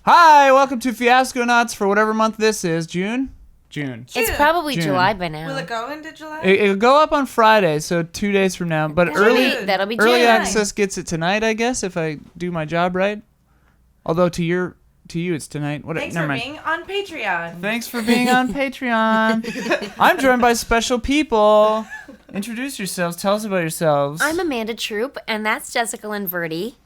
Hi, welcome to Fiasconauts for whatever month this is. June? It's probably June. July by now. Will it go into July? It'll go up on Friday, so 2 days from now. But That'll be June. early access gets it tonight, I guess, if I do my job right. Although to you it's tonight. Thanks for being on Patreon. Thanks for being on Patreon. I'm joined by special people. Introduce yourselves. Tell us about yourselves. I'm Amanda Troop, and that's Jessica Lynn Verdi.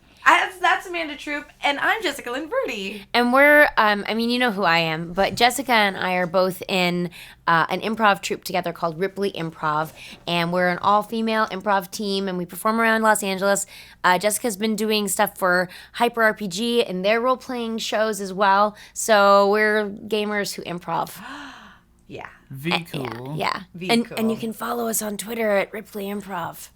That's Amanda Troop, and I'm Jessica Lynn Verdi. And we're, you know who I am, but Jessica and I are both in an improv troupe together called Ripley Improv, and we're an all-female improv team, and we perform around Los Angeles. Jessica's been doing stuff for Hyper RPG and their role-playing shows as well, so we're gamers who improv. Yeah. V cool. Yeah. And you can follow us on Twitter at Ripley Improv.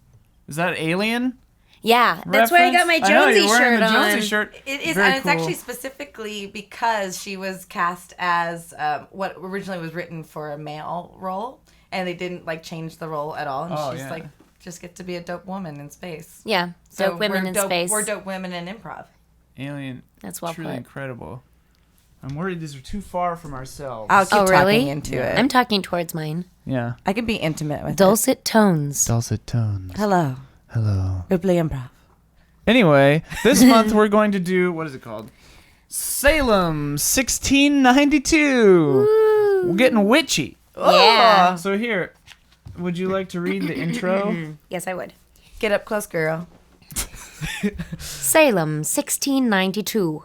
Is that Alien? Yeah, that's why I got my Jonesy shirt on. Jonesy shirt. It is, Very and it's cool. actually specifically because she was cast as what originally was written for a male role, and they didn't change the role at all, and she's just get to be a dope woman in space. Yeah, So dope women in space. We're dope women in improv. Alien. That's well truly put. Incredible. I'm worried these are too far from ourselves. I'll keep talking into it. I'm talking towards mine. Yeah. I can be intimate with Dulcet tones. Dulcet tones. Hello. Ripley Improv. Anyway, this month we're going to do, what is it called? Salem 1692. We're getting witchy. Yeah. So here, would you like to read the intro? Yes, I would. Get up close, girl. Salem, 1692.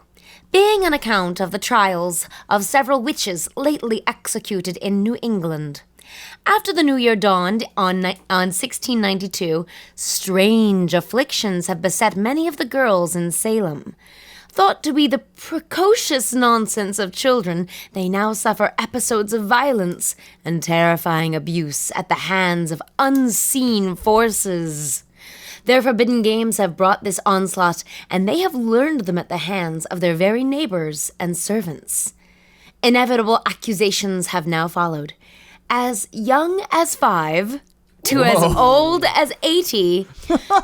Being an account of the trials of several witches lately executed in New England. After the new year dawned on 1692, strange afflictions have beset many of the girls in Salem. Thought to be the precocious nonsense of children, they now suffer episodes of violence and terrifying abuse at the hands of unseen forces. Their forbidden games have brought this onslaught, and they have learned them at the hands of their very neighbors and servants. Inevitable accusations have now followed. As young as 5 to as old as 80,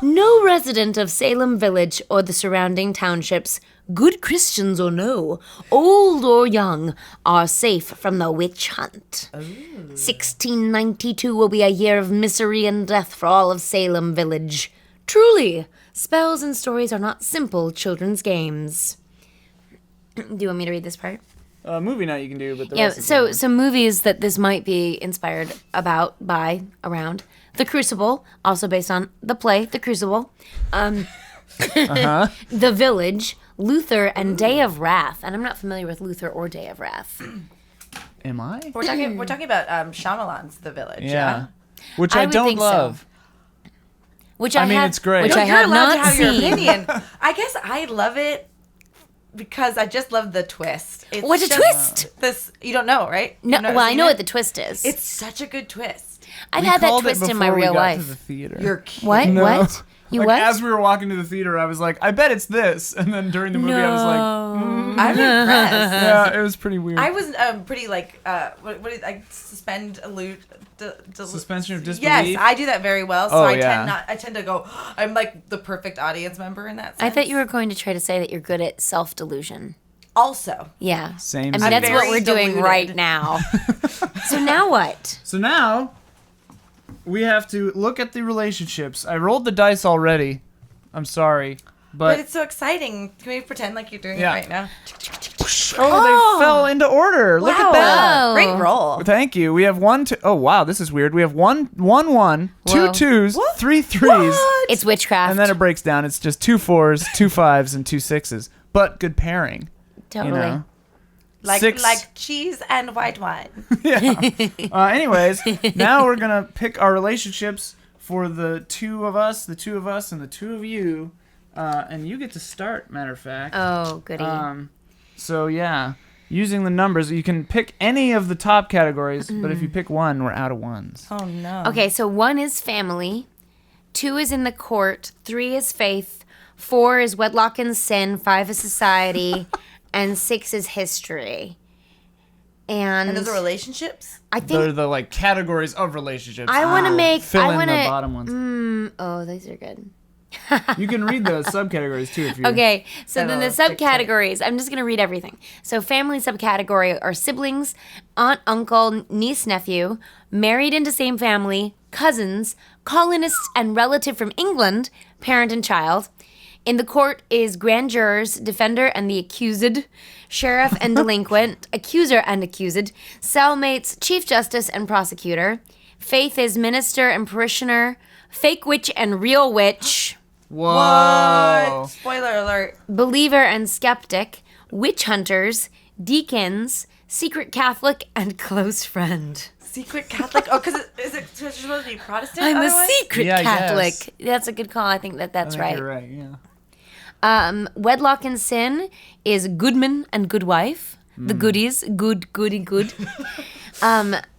no resident of Salem Village or the surrounding townships, good Christians or no, old or young, are safe from the witch hunt. 1692 will be a year of misery and death for all of Salem Village. Truly, spells and stories are not simple children's games. Do you want me to read this part? Movie night you can do, but the Yeah, rest so some movies that this might be inspired around. The Crucible, also based on the play, The Crucible. The Village, Luther, and Day of Wrath. And I'm not familiar with Luther or Day of Wrath. Am I? We're talking about Shyamalan's The Village. Yeah. Which I would don't think so. love. It's great. Which No, I you're have allowed not to have your seen. opinion. I guess I love it because I just love the twist. It's What's a just twist? This you don't know, right? No, You've never well, I seen know it? what the twist is. It's such a good twist. I've We had that called it twist in my before we real got life. To the theater. You're kidding. What? No. What? You like, what? As we were walking to the theater, I was like, I bet it's this. And then during the movie, I was like, I'm impressed. yeah, it was pretty weird. I was pretty what did I suspend allude Suspension of disbelief? Yes, I do that very well. So Oh, I yeah. tend to go. I'm like the perfect audience member in that sense. I thought you were going to try to say that you're good at self-delusion. Also. Yeah. Same. I mean, same. that's what very we're doing deluded. right now. So now what? So now, we have to look at the relationships. I rolled the dice already. I'm sorry. But it's so exciting. Can we pretend like you're doing Yeah. it right now? Oh, they fell into order. Look at that. Wow. Great roll. Thank you. We have 1, 2. Oh, wow. This is weird. We have 1, 1, 2 Whoa. 2s, What? 3 3s. What? It's witchcraft. And then it breaks down. It's just 2 4s, 2 5s, and 2 6s. But good pairing. totally. You know? Like 6. cheese and white wine. Anyways, now we're going to pick our relationships for the two of us, and the two of you. And you get to start, matter of fact. Oh, goody. So, yeah. Using the numbers, you can pick any of the top categories, but if you pick one, we're out of ones. Oh, no. Okay, so 1 is family, 2 is in the court, 3 is faith, 4 is wedlock and sin, 5 is society, and 6 is history. And those are relationships? I They're think the categories of relationships. I want to make. Fill I in want the to. bottom ones. Oh, these are good. You can read the subcategories too if you. Okay, so then the tic-tac. subcategories, I'm just going to read everything. So family subcategory are siblings, aunt, uncle, niece, nephew, married into same family, cousins, colonists and relative from England, parent and child. In the court is grand jurors, defender and the accused, sheriff and delinquent, accuser and accused, cellmates, chief justice and prosecutor. Faith is minister and parishioner, fake witch and real witch. Whoa. What? Spoiler alert. Believer and skeptic, witch hunters, deacons, secret Catholic, and close friend. Secret Catholic? Oh, because is it supposed to be Protestant? I'm otherwise? a secret Yeah, I Catholic. guess. That's a good call. I think that's I think right. You're right. Yeah. Wedlock and sin is goodman and good wife. The goodies, goody, good.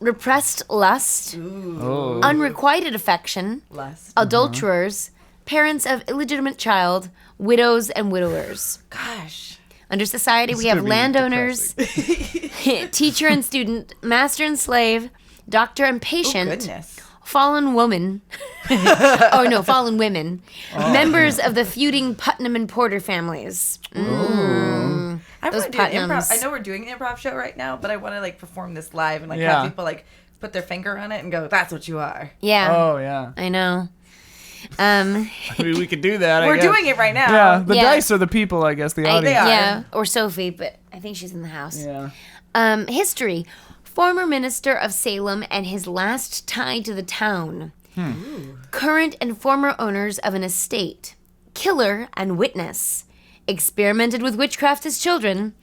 Repressed lust, Oh. unrequited affection, Lust. adulterers, parents of illegitimate child, widows and widowers. Gosh. Under society, we This have could be landowners, teacher and student, master and slave, doctor and Oh, patient, goodness. fallen woman. Fallen women. Members of the feuding Putnam and Porter families. I Those want to do an improv. Putnams. I know we're doing an improv show right now, but I want to like perform this live and like Yeah. have people like put their finger on it and go, "That's what you are." Yeah, Oh yeah. I know. We could do that. I We're guess. doing it right now. Yeah, the Yeah. dice are the people, I guess. The audience. they are. Yeah, or Sophie, but I think she's in the house. Yeah. History. Former minister of Salem and his last tie to the town. Current and former owners of an estate. Killer and witness. Experimented with witchcraft as children.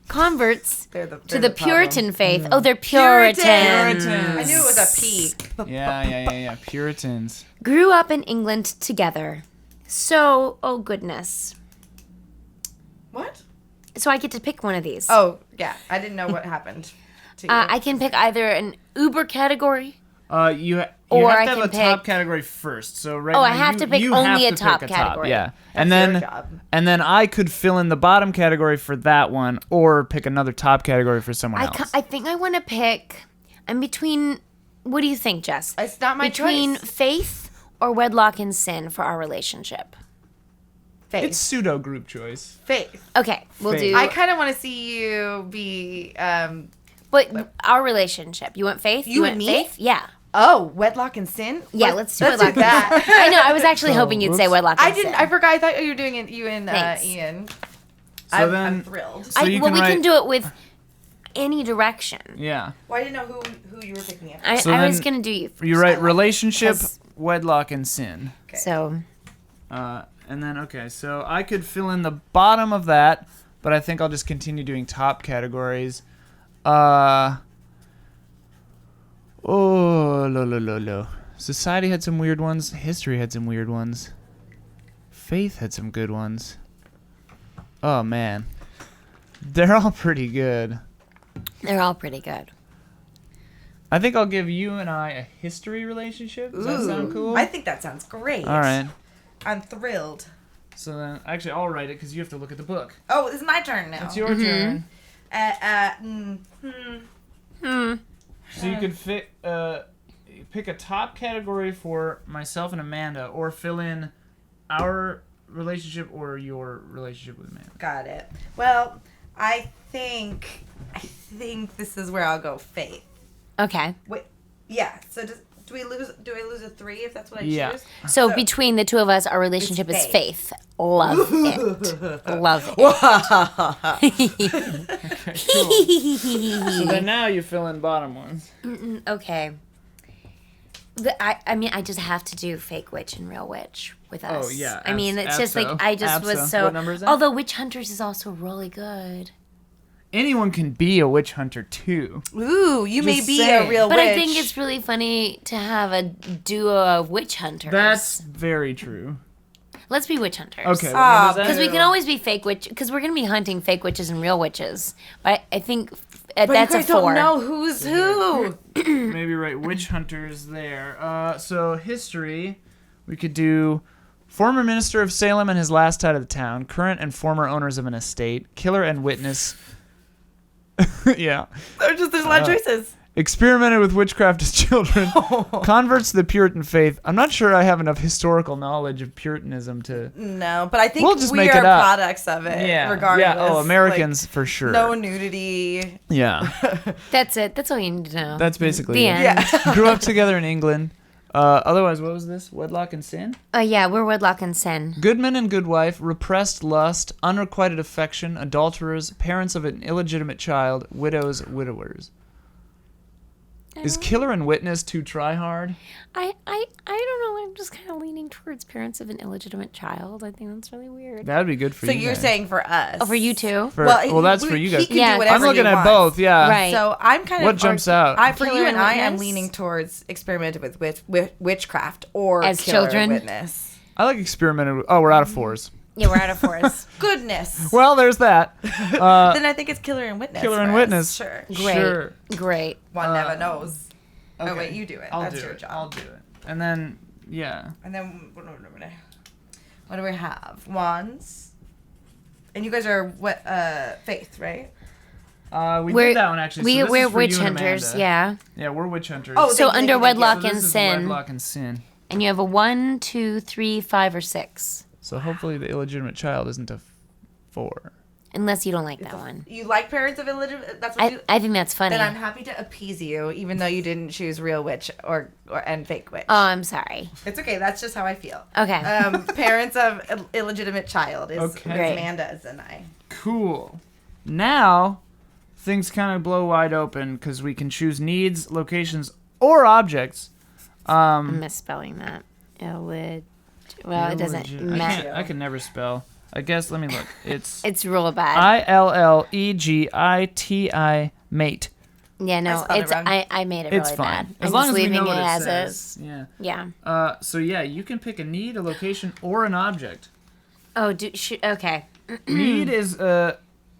Converts They're to the the Puritan faith. Oh, they're Puritans. Puritans. I knew it was a P. Yeah. Puritans. Grew up in England together. So, oh goodness. What? So I get to pick one of these. Oh, yeah. I didn't know what happened to you. I can pick either an Uber category. You Or have I to have can a top pick- category first. So right Oh, now I have to pick only a top category. Yeah, That's your job. and then I could fill in the bottom category for that one, or pick another top category for someone else. I think I want to pick. I'm between. What do you think, Jess? It's not my Between choice. faith or wedlock and sin for our relationship. Faith. It's pseudo group choice. Faith. Okay, we'll Faith. do. I kind of want to see you be. But our relationship. You want faith? You want and me? faith? Yeah. Wedlock and sin. Yeah, let's do Let's wedlock. do that. I know. I was actually hoping you'd say whoops. wedlock. I and didn't. sin. I forgot. I thought you were doing it. You and Thanks. Ian. So I'm then- thrilled. So you we can write- can do it with any direction. Yeah. Well, I didn't know who you were picking up. I So was then gonna do you. First. You write relationship, Because- wedlock, and sin. Okay. So And then okay, so I could fill in the bottom of that, but I think I'll just continue doing top categories. Lo. Society had some weird ones. History had some weird ones. Faith had some good ones. Oh man, they're all pretty good. they're all pretty good. I think I'll give you and I a history relationship. Does that sound cool? I think that sounds great. All right. I'm thrilled. So then, actually, I'll write it because you have to look at the book. Oh, it's my turn now. It's your turn. So you could pick a top category for myself and Amanda, or fill in our relationship or your relationship with Amanda. Got it. Well, I think this is where I'll go faith. Okay. Wait, yeah. So do I lose a 3 if that's what I Yeah. choose? So between the two of us, our relationship is faith. Love it. Love it. So then now you fill in bottom ones. Okay. I mean, I just have to do fake witch and real witch with us. Oh, yeah, I mean, it's just like, I just was abso. so. What number is that? Although Witch Hunters is also really good. Anyone can be a witch hunter too. Ooh, you may Just be saying. a real But witch. I think it's really funny to have a duo of witch hunters. That's very true. Let's be witch hunters. Okay. what number is that? Because we can always be fake witch. Because we're gonna be hunting fake witches and real witches. But I think but that's you a guys 4. don't know who's who. Maybe write witch hunters there. So history, we could do former minister of Salem and his last tie to the town, current and former owners of an estate, killer and witness. Yeah. There's a lot of choices. experimented with witchcraft as children, converts to the Puritan faith. I'm not sure I have enough historical knowledge of Puritanism to... No, but I think We'll just we make are it up. products of it, regardless. Yeah, Americans for sure. No nudity. Yeah. That's it. That's all you need to know. That's basically The it. end. Yeah. Grew up together in England. Otherwise, what was this? Wedlock and sin? Yeah, we're wedlock and sin. Goodman and goodwife, repressed lust, unrequited affection, adulterers, parents of an illegitimate child, widows, widowers. Is killer and witness too try-hard? I don't know. I'm just kind of leaning towards parents of an illegitimate child. I think that's really weird. That'd be good for So you you're guys. saying for us. Oh, for you too? Well, that's for you guys. He can Yeah. do whatever I'm looking he at wants. both, yeah. Right. So I'm kind of... What jumps out? For Killer you and and I am witness? leaning towards experimented with witchcraft or As killer children? and witness. I like experimented with... Oh, we're out of fours. Yeah, we're out of force. Goodness. Well, there's that. Then I think it's killer and witness. Killer and for us. witness. Sure. Great. Sure. Great. One never knows. Okay. Oh, wait, you do it. I'll That's do your it. job. I'll do it. And then, yeah. And then, what do we have? Wands. And you guys are what? Faith, right? We We're- did that one, actually. So this We're is for witch you and hunters, Amanda. yeah. Yeah, we're witch hunters. Oh, So thank you, under thank you. wedlock so and this is sin. wedlock and sin. And you have a 1, 2, 3, 5, or 6. So hopefully the illegitimate child isn't a 4. Unless you don't like that one. You like parents of illegitimate? That's what you... I think that's funny. Then I'm happy to appease you, even though you didn't choose real witch and fake witch. Oh, I'm sorry. It's okay. That's just how I feel. Okay. Parents of illegitimate child is Okay. Great. Amanda's and I. Cool. Now, things kind of blow wide open because we can choose needs, locations, or objects. I'm misspelling that. Well, it doesn't matter. I can never spell. I guess, let me look. It's It's real bad. ILLEGITI, mate. Yeah, no, spelled it it's wrong. I made it It's really fine. bad. As I'm long just as we leaving know what it it as says. is. Yeah. Yeah. So yeah, you can pick a need, a location, or an object. Oh, okay. Need is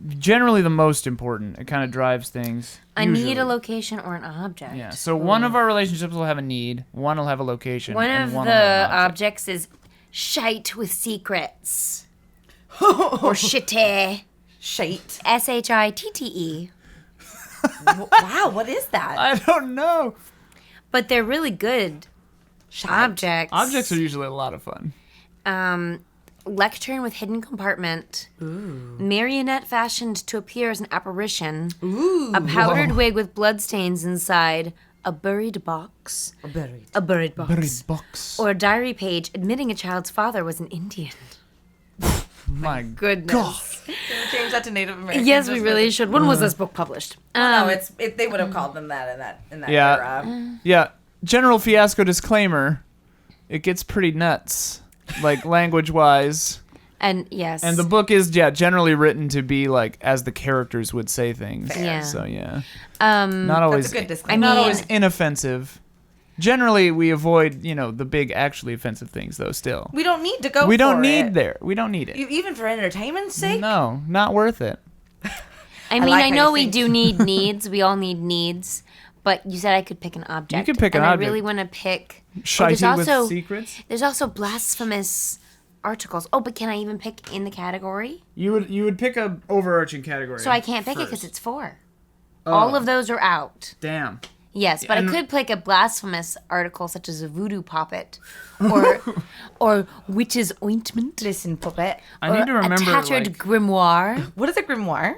generally the most important. It kind of drives things. I need usually. a location or an object. Yeah. So one of our relationships will have a need. One will have a location. One and of one the will have an object. objects is shite with secrets. Or shitty. Shite. SHITTE. Wow, what is that? I don't know. But they're really good objects. Objects are usually a lot of fun. Lectern with hidden compartment. Ooh. Marionette fashioned to appear as an apparition. Ooh. A powdered wig with bloodstains inside. A buried box. A buried. A buried box. Buried box. Or a diary page admitting a child's father was an Indian. My Goodness. God. Can we change that to Native American? Yes, we really should. When was this book published? No, they would have called them that in that Yeah. era. Yeah. General Fiasco disclaimer. It gets pretty nuts, like language-wise. And yes. And the book is, generally written to be like as the characters would say things. Fair. Yeah. So yeah. Um, Not always. That's a good disclaimer. Not I mean- always inoffensive. Generally, we avoid, the big actually offensive things, though. Still, We don't need to go. we don't for need it. there. We don't need it. Even for entertainment's sake. No, not worth it. I mean, like I how know you we think. do need needs. We all need needs. But you said I could pick an object. You could pick an and object. I really want to pick. Shitey with secrets. There's also blasphemous articles. Oh, but can I even pick in the category? You would pick a overarching category. So I can't pick it because first. it's 4. Oh, All of those are out. Damn. Yes, but And- I could pick a blasphemous article such as a voodoo puppet, or witch's ointment. Listen, puppet. I need to remember. a tattered like- grimoire. What is a grimoire?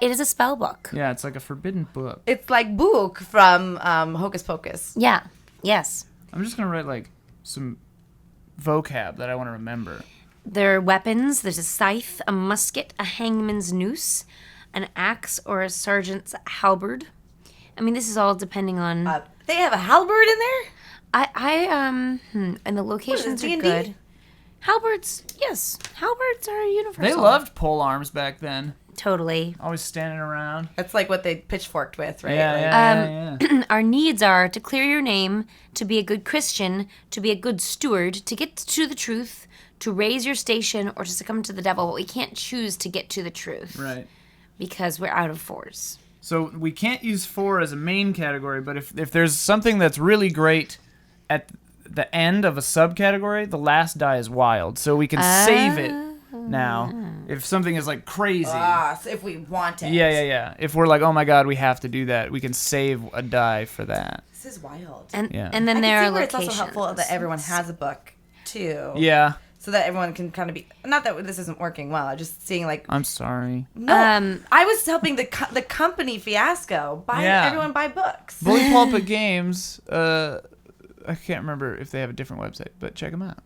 It is a spell book. yeah, it's like a forbidden book. It's like book from Hocus Pocus. Yeah. Yes. I'm just gonna write like some vocab that I want to remember. There are weapons. There's a scythe, a musket, a hangman's noose, an axe, or a sergeant's halberd. I mean, this is all depending on. They have a halberd in there? And the locations are D&D? good. Halberds, yes. Halberds are universal. They loved pole arms back then. Totally. Always standing around. That's like what they pitchforked with, right? Yeah, Like, yeah. Our needs are to clear your name, to be a good Christian, to be a good steward, to get to the truth, to raise your station, or to succumb to the devil. But we can't choose to get to the truth. Right. Because we're out of 4s. So we can't use 4 as a main category, but if there's something that's really great at the end of a subcategory, the last die is wild. So we can save it now. If something is like crazy. So if we want it. Yeah. If we're like, oh my god, we have to do that, we can save a die for that. This is wild. And Yeah. and then I there can are see where locations. it's also helpful that everyone has a book too. Yeah. So that everyone can kind of be, not that this isn't working well. I'm just seeing like. I'm sorry. No, I was helping the company Fiasco everyone buy books. Bully Pulpit Games. I can't remember if they have a different website, but check them out.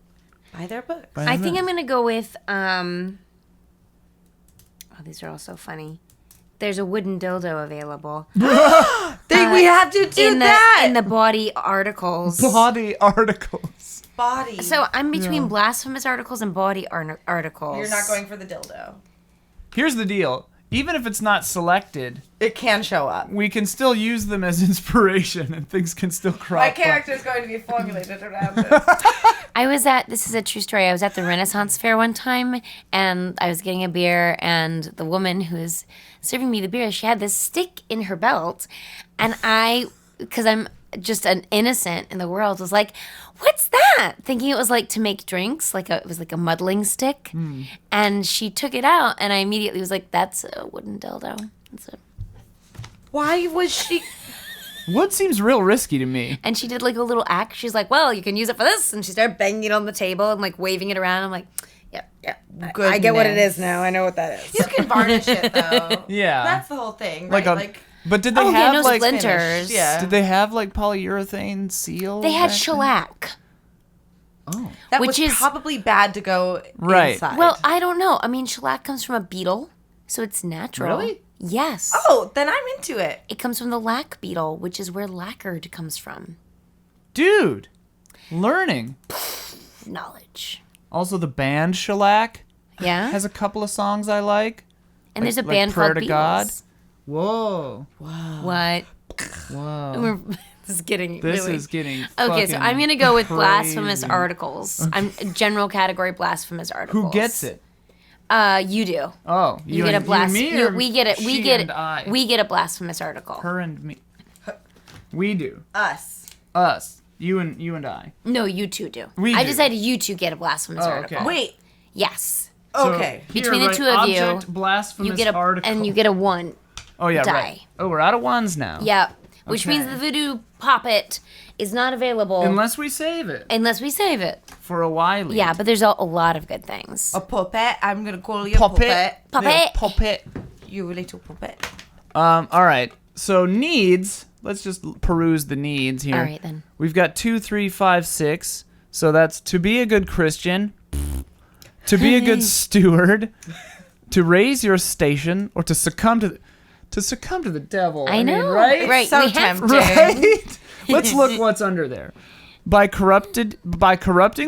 Buy their books. I think I'm gonna go with these are all so funny. There's a wooden dildo available. We have to do that in the body articles. Body articles. Body. So I'm between blasphemous articles and body articles. You're not going for the dildo. Here's the deal. Even if it's not selected, It can show up. we can still use them as inspiration and things can still crop My up. character is going to be formulated around this. This is a true story. I was at the Renaissance Fair one time and I was getting a beer and the woman who was serving me the beer, she had this stick in her belt and because I'm just an innocent in the world, was like, what's that? Thinking it was like to make drinks, it was like a muddling stick. And she took it out and I immediately was like, that's a wooden dildo. That's it. Why was she? Wood seems real risky to me. And she did like a little act. She's like, well, you can use it for this. And she started banging it on the table and like waving it around. I'm like, yeah. I get what it is now. I know what that is. You can varnish it though. Yeah. That's the whole thing, right? But did they have no like splinters. Yeah. Did they have like polyurethane seal? They had back then? shellac. Oh. that which was is- probably bad to go Right. inside. Well, I don't know. I mean, shellac comes from a beetle, so it's natural. Really? Yes. Oh, then I'm into it. It comes from the lac beetle, which is where lacquered comes from. Dude. Learning. Knowledge. Also the band Shellac Yeah? has a couple of songs I like. And there's a like band Prayer called to God. Beatles. Whoa. What? Whoa. This is getting This really... is getting Okay, so fucking I'm going to go with crazy. blasphemous articles. I'm general category blasphemous articles. Who gets it? You do. Oh, You get a blasphemous. We get it. she and I? We get a blasphemous article. Her and me. We do. Us. Us. You and I. No, you two do. We I do. decided you two get a blasphemous Oh, article. okay. Wait. Yes. So, Okay. here, Between the right, two of you, object, blasphemous You get a article. and you get a 1. Oh yeah, die. right. Oh, we're out of ones now. Yeah. Which Okay. means the voodoo poppet is not available Unless we save it unless we save it. for a while. Yeah, but there's a lot of good things. A puppet. I'm gonna call you a Puppet. puppet. Puppet. You little puppet. All right. So needs. Let's just peruse the needs here. All right, then. We've got 2, 3, 5, 6. So that's to be a good Christian, to be a good steward, to raise your station, or to succumb to the devil. I know, mean, right? right? So we have tempting. Right? Let's look what's under there. By corrupting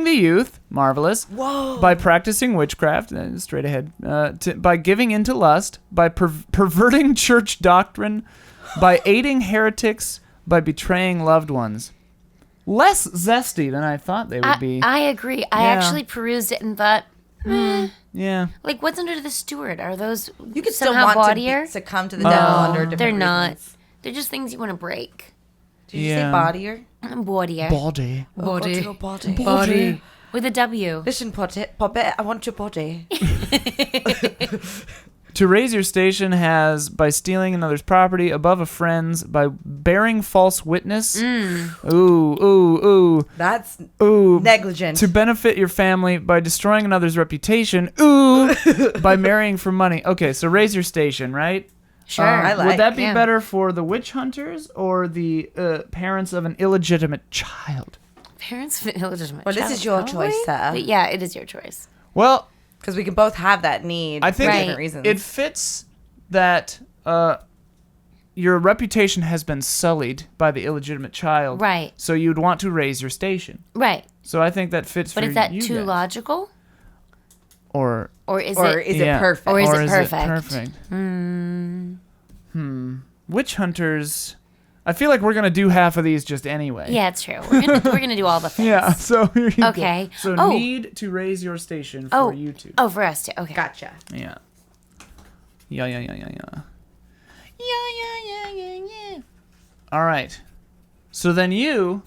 the youth, marvelous. Whoa. By practicing witchcraft, straight ahead. By giving into lust, by perverting church doctrine, by aiding heretics, by betraying loved ones. Less zesty than I thought they would be. I agree. I Yeah. actually perused it and thought, Yeah. like, what's under the steward? Are those You could still somehow want bodier? to succumb to the devil under different They're not. reasons. They're just things you want to break. Did you Yeah. say bodier? Bodier. Body. Body. Body. With a W. Listen, puppet, I want your body. To raise your station has by stealing another's property above a friend's, by bearing false witness. Ooh. That's Ooh. negligent. To benefit your family by destroying another's reputation. Ooh. By marrying for money. Okay, so raise your station, right? Sure. I like- Would that be yeah. better for the witch hunters or the parents of an illegitimate child? Parents of an illegitimate Well, this child, is your probably. choice, sir. But yeah, it is your choice. Well, Because we can both have that need I think for Right. different reasons. it fits that your reputation has been sullied by the illegitimate child. Right. So you'd want to raise your station. Right. So I think that fits But for is that you too guys. logical? Or Or is or it... is yeah. it perfect? Or is it is perfect? perfect? Witch hunters. I feel like we're gonna do half of these just anyway. Yeah, it's true. We're gonna do all the things. Yeah. So here you Okay. go. So Oh. need to raise your station for you two. Oh, for us too. Okay. Gotcha. Yeah. Yeah. All right. So then you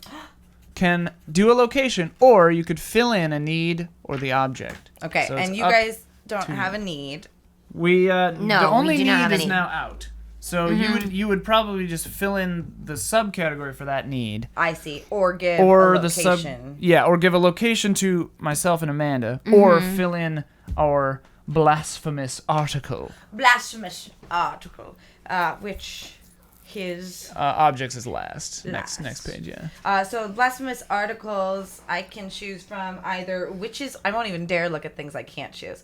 can do a location, or you could fill in a need or the object. Okay, So it's and you up- guys don't have a need. We the only we do not need have is any. now out. So you would probably just fill in the subcategory for that need. I see. Or give Or a the sub location. or give a location to myself and Amanda, or fill in our blasphemous article. Blasphemous article, which his Objects is last. Last. Next page, yeah. so blasphemous articles I can choose from either witches. I won't even dare look at things I can't choose.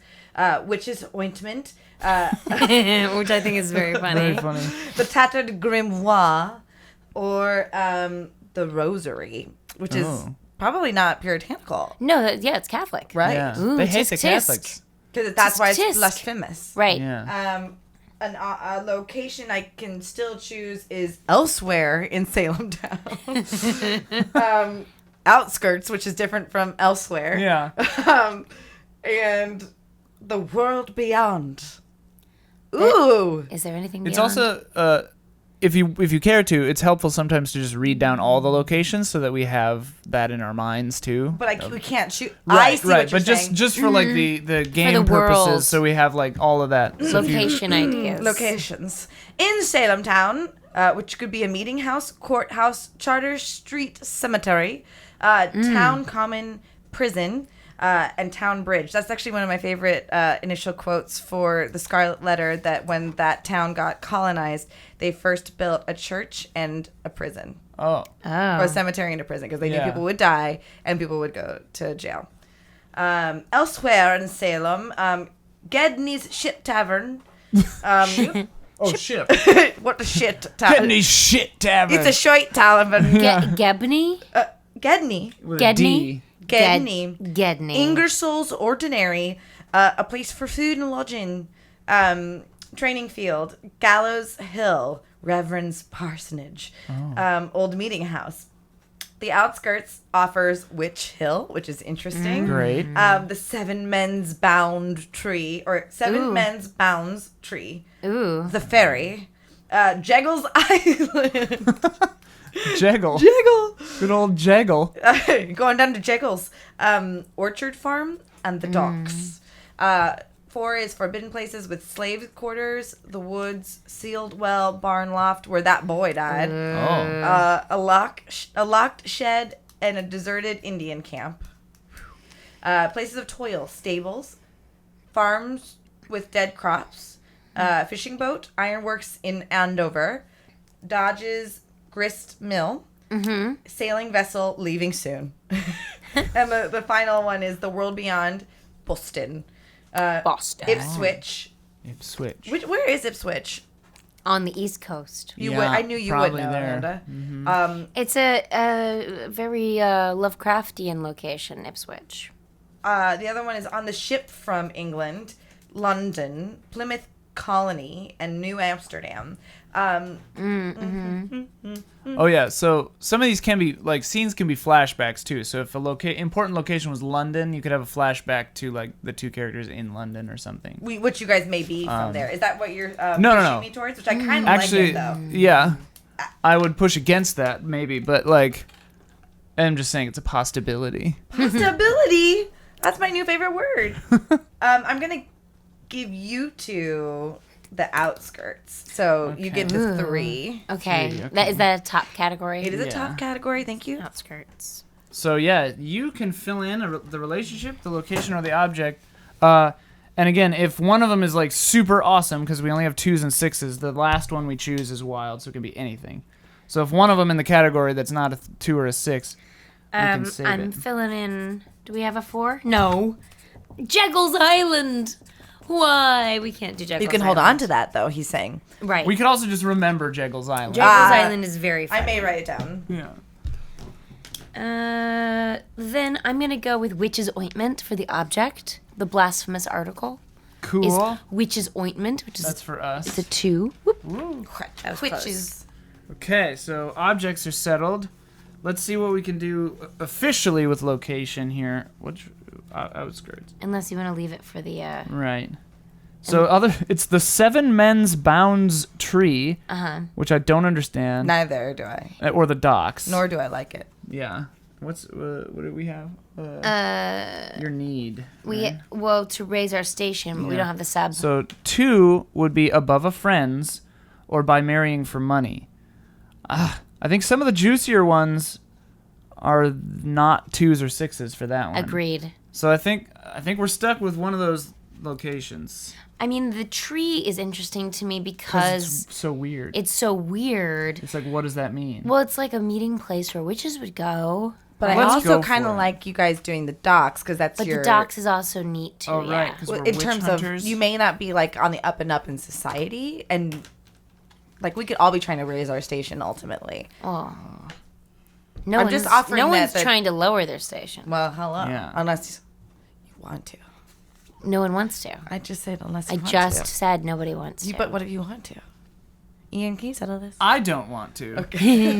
Witches ointment, Which I think is very funny. Very funny. the tattered grimoire, or the rosary, which is probably not puritanical, No, it's Catholic. right? Yeah. Ooh, They hate the tisk, tisk. Catholics. Because that's why it's Tisk. blasphemous. Right. Yeah. A location I can still choose is elsewhere in Salem town. Outskirts, which is different from elsewhere. Yeah. And the world beyond. Ooh. Is there anything It's beyond? also if you care to, it's helpful sometimes to just read down all the locations so that we have that in our minds too. But we can't shoot. Right, I see right. what you're But saying. just for like the game the world. purposes, so we have like all of that. So if you- Location ideas. Locations. In Salem town, which could be a meeting house, courthouse, Charter Street Cemetery, town common prison, and town bridge. That's actually one of my favorite initial quotes for the Scarlet Letter, that when that town got colonized, they first built a church and a prison. Oh. Or a cemetery and a prison, because they knew Yeah. people would die and people would go to jail. Elsewhere in Salem, Gedney's Shit Tavern. Oh shit. What a shit Getting tavern. these shit tavern. It's a shite tavern. Gebney? Gedney. With a Gedney? D. Gedney. Gedney. Ingersoll's Ordinary. A place for food and lodging. Training field. Gallows Hill. Reverend's Parsonage. Old Meeting House. The outskirts offers Witch Hill, which is interesting. Great. The Seven Men's Bound Tree, or Seven Men's Bounds Tree. Ooh. The Ferry. Jeggles Island. Jeggle. Jeggle. Good old Jeggle. Going down to Jeggles. Orchard Farm and the Docks. 4 is Forbidden Places with slave quarters, the woods, sealed well, barn loft where that boy died, Oh. a locked shed, and a deserted Indian camp. Places of toil, stables, farms with dead crops, fishing boat, ironworks in Andover, Dodge's grist mill, sailing vessel leaving soon. And the final one is the world beyond, Boston. Boston. Ipswich. Ipswich. Where is Ipswich? On the East Coast. I knew you would probably know, there. Amanda. It's a very Lovecraftian location, Ipswich. The other one is on the ship from England, London, Plymouth Colony, and New Amsterdam. Oh yeah, so some of these can be like scenes can be flashbacks too. So if a important location was London, you could have a flashback to like the two characters in London or something. Which you guys may be from there. Is that what you're No. pushing me towards? Which I kind of Actually, like it, though. yeah, I would push against that maybe, but like, I'm just saying it's a possibility. Stability. That's my new favorite word. I'm going to give you two the outskirts. So you get to 3. Okay. Three, okay. Is that a top category? It is a Yeah. top category. Thank you. Outskirts. So yeah, you can fill in the relationship, the location, or the object. And again, if one of them is like super awesome, because we only have 2s and 6s, the last one we choose is wild, so it can be anything. So if one of them in the category that's not a 2 or a 6, we can save I'm it. filling in. Do we have a 4? No. Jeggles Island. Why? We can't do Jeggles You can hold on to that, though, he's saying. Right. We could also just remember Jeggles Island. Jeggles Island is very funny. I may write it down. Yeah. Then I'm going to go with Witch's Ointment for the object. The blasphemous article Cool. is Witch's Ointment, which is That's for us. it's a 2. Whoop. That was Which close. is Okay, so objects are settled. Let's see what we can do officially with location here. Which outskirts? unless you want to leave it for the Right. So it's the Seven Men's Bounds tree, which I don't understand, Neither do I. or the docks. Nor do I like it. Yeah. What do we have? Your need. To raise our station, but we don't have the sub. So 2 would be above a friend's, or by marrying for money. I think some of the juicier ones are not 2s or 6s for that one. Agreed. So I think we're stuck with one of those locations. I mean, the tree is interesting to me because it's so weird. It's so weird. It's like, what does that mean? Well, it's like a meeting place where witches would go. But I also kind of like you guys doing the docks because that's the docks is also neat too. Oh, right. Yeah. Because we're in witch terms hunters. of you may not be like on the up and up in society, and like we could all be trying to raise our station ultimately. Oh. I'm just offering no one's that trying to lower their station. Well, hello. Yeah. Unless you want to. No one wants to. I just said unless you want I to. just said nobody wants to. But what if you want to? Ian, can you settle this? I don't want to. Okay.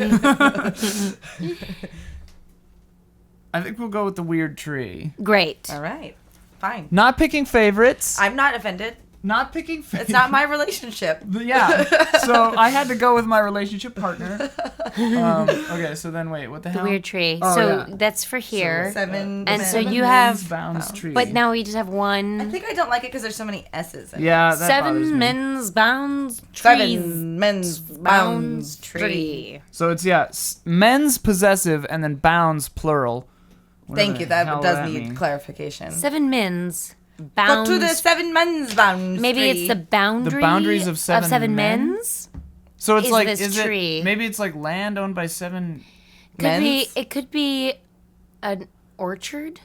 I think we'll go with the weird tree. Great. All right. Fine. Not picking favorites. I'm not offended. Not picking favorites. It's not my relationship. Yeah. So I had to go with my relationship partner. Okay, so then wait, what the hell? The weird tree. Oh, so yeah. that's for here. 7. And so seven you men's have- bounds tree. But now we just have I one. think I don't like it because there's so many S's. In Yeah, that bothers 7 me. men's bounds it. trees. 7 men's Bounds bounds tree. So it's men's possessive and then bounds plural. Whatever Thank you. the That hell does that need mean. clarification. 7 men's Go bounds. to the 7 men's bounds. Maybe tree. it's the boundary. The boundaries of seven men? men's. So it's is like this tree. maybe it's like land owned by 7 Could be. Men's? It could be an orchard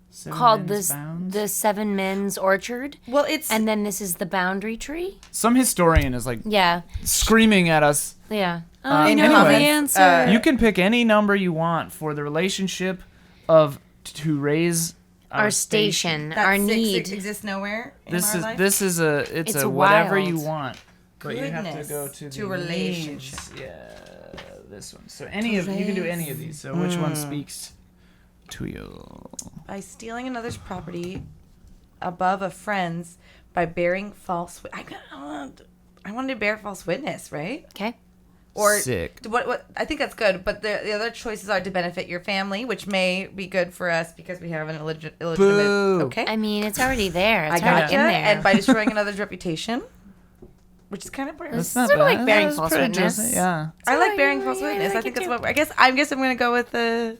seven called men's the bounds? 7 men's orchard. Well, it's And then this is the boundary tree. Some historian is like Yeah. screaming at us. Yeah. I in know the comments, answer. You can pick any number you want for the relationship of to raise our station, that our 6 need. exists nowhere in This our is life. it's It's a whatever wild. you want, but you have to Goodness. go to the To relationship. needs. Yeah, this one. So any of you can do any of these. So which one speaks to you? By stealing another's property above a friend's by bearing false. I wanted to bear false witness, right? Okay. Or Sick. What I think that's good, but the other choices are to benefit your family, which may be good for us because we have an illegitimate. Boo. Okay, I mean, it's already there. It's I already gotcha. in there. And by destroying another's reputation, which is kind of That's I not sort of bad. like bearing That's false pretty witness. decent, yeah. like bearing Yeah, false yeah, I witness. I like think it that's too. what I guess I'm gonna go with the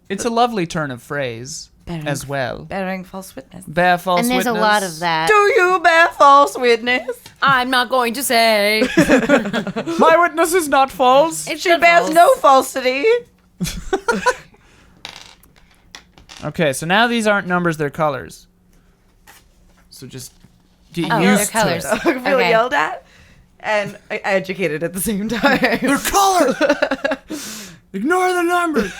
It's a lovely turn of phrase Bearing- as well. bearing false witness. Bear false And there's witness. a lot of that. Do you bear false witness? I'm not going to say. My witness is not false. It's She not bears false. no falsity. Okay, so now these aren't numbers; they're colors. So just get Oh, used they're to colors. it. I feel Okay. yelled at and educated at the same time. They're colors. Ignore the numbers.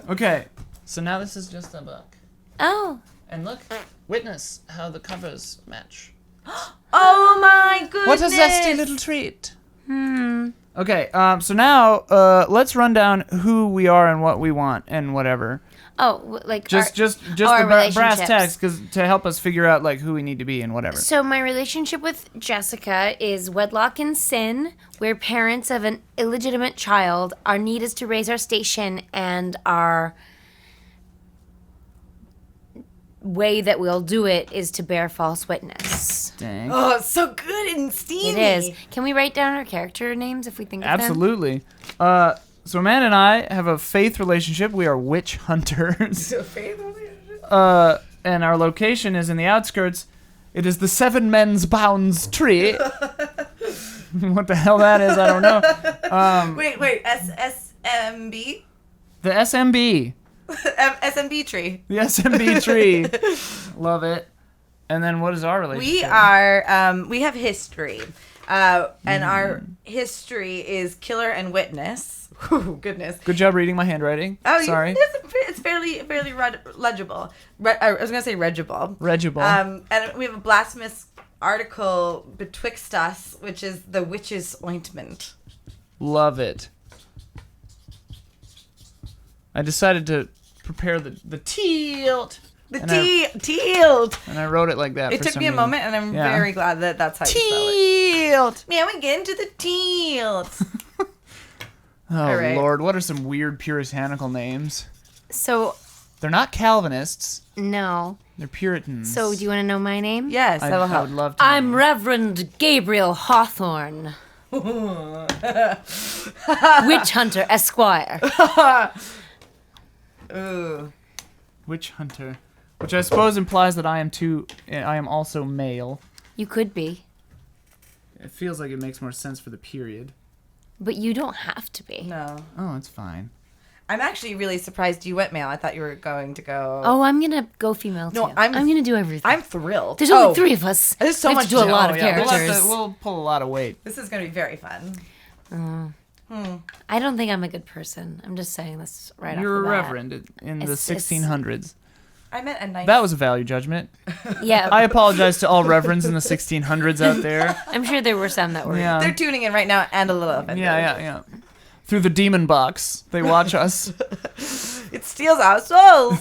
Okay, so now this is just a book, Oh. and look, witness how the covers match. Oh my goodness! What a zesty little treat. Okay, so now let's run down who we are and what we want and whatever. Oh, like Just our the brass relationships. tacks, because to help us figure out like who we need to be and whatever. So my relationship with Jessica is wedlock and sin. We're parents of an illegitimate child. Our need is to raise our station, and our way that we'll do it is to bear false witness. Dang. Oh, it's so good and steamy. It is. Can we write down our character names if we think of them? Absolutely. So Amanda and I have a faith relationship. We are witch hunters. And our location is in the outskirts. It is the 7 men's bounds tree. What the hell that is, I don't know. Wait. SMB? The SMB. SMB tree. The SMB tree. Love it. And then what is our relationship? We are, we have history. And our history is killer and witness. Ooh, goodness. Good job reading my handwriting. Oh, Sorry. It's fairly legible. I was gonna say regible. Regible. And we have a blasphemous article betwixt us, which is the witch's ointment. Love it. I decided to prepare the tilt. The And I- tilt. And I wrote it like that. It for took some me a reason. moment, and I'm Yeah. very glad that that's how you spell it. Tilt. Man, we get into the tilt. Oh, All right. Lord. What are some weird puritanical names? So, They're not Calvinists. no. They're Puritans. So, do you want to know my name? Yes, that will I help. would love to. I'm Reverend Gabriel Hawthorne. Witch Hunter Esquire. Ooh. Witch Hunter. Which I suppose implies that I am also male. You could be, It feels like it makes more sense for the period. but you don't have to be. No. Oh, it's fine. I'm actually really surprised you went male. I thought you were going to go. Oh, I'm gonna go female No, too. I'm- gonna do everything. I'm thrilled. There's only 3 of us. There's so We have much to do a to- lot oh, of yeah, characters. We'll pull a lot of weight. This is going to be very fun. I don't think I'm a good person. I'm just saying this right off You're a the bat. reverend in the It's- 1600s. I meant a nice. That was a value judgment. Yeah, I apologize to all reverends in the 1600s out there. I'm sure there were some that were. Yeah. They're tuning in right now and a little offended. Yeah. Through the demon box, they watch us. It steals our souls.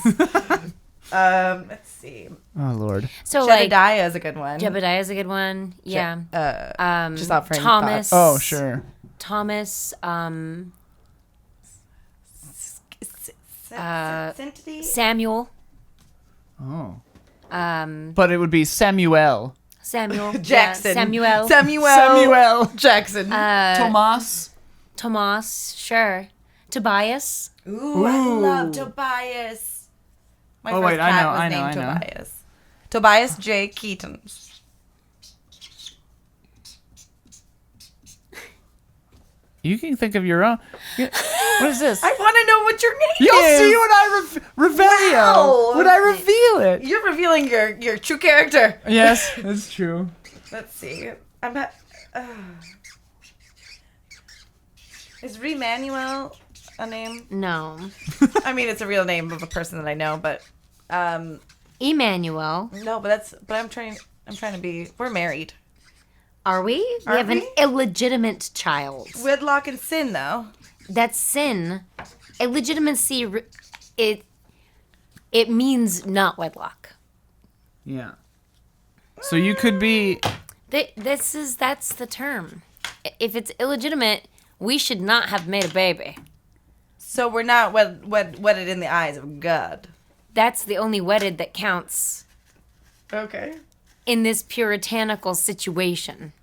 Let's see. Oh, Lord. So like Jedediah is a good one. Jebediah is a good one. Yeah. Just offering Thomas. thoughts. Oh, sure. Thomas. Sanctity? Samuel. Oh. But it would be Samuel. Samuel. Jackson. Yeah, Samuel. Samuel. Jackson. Tomas. Tomas. Sure. Tobias. Ooh, I love Tobias. My Oh, first wait, I cat know, was I know, named I know. Tobias. Tobias J. Keaton. You can think of your own. What is this? I want to know what your name You'll is. see when I reveal. Wow. When I reveal it. You're revealing your true character. Yes, that's true. Let's see. I'm not. Is Remanuel a name? No. I mean, it's a real name of a person that I know, but Emmanuel. no. But I'm trying. I'm trying to be. We're married. Are we? Are we have an we? illegitimate child. Wedlock and sin, though. That's sin. Illegitimacy. It means not wedlock. Yeah. So you could be. That's the term. If it's illegitimate, we should not have made a baby. So we're not wedded in the eyes of God. That's the only wedded that counts Okay. in this puritanical situation.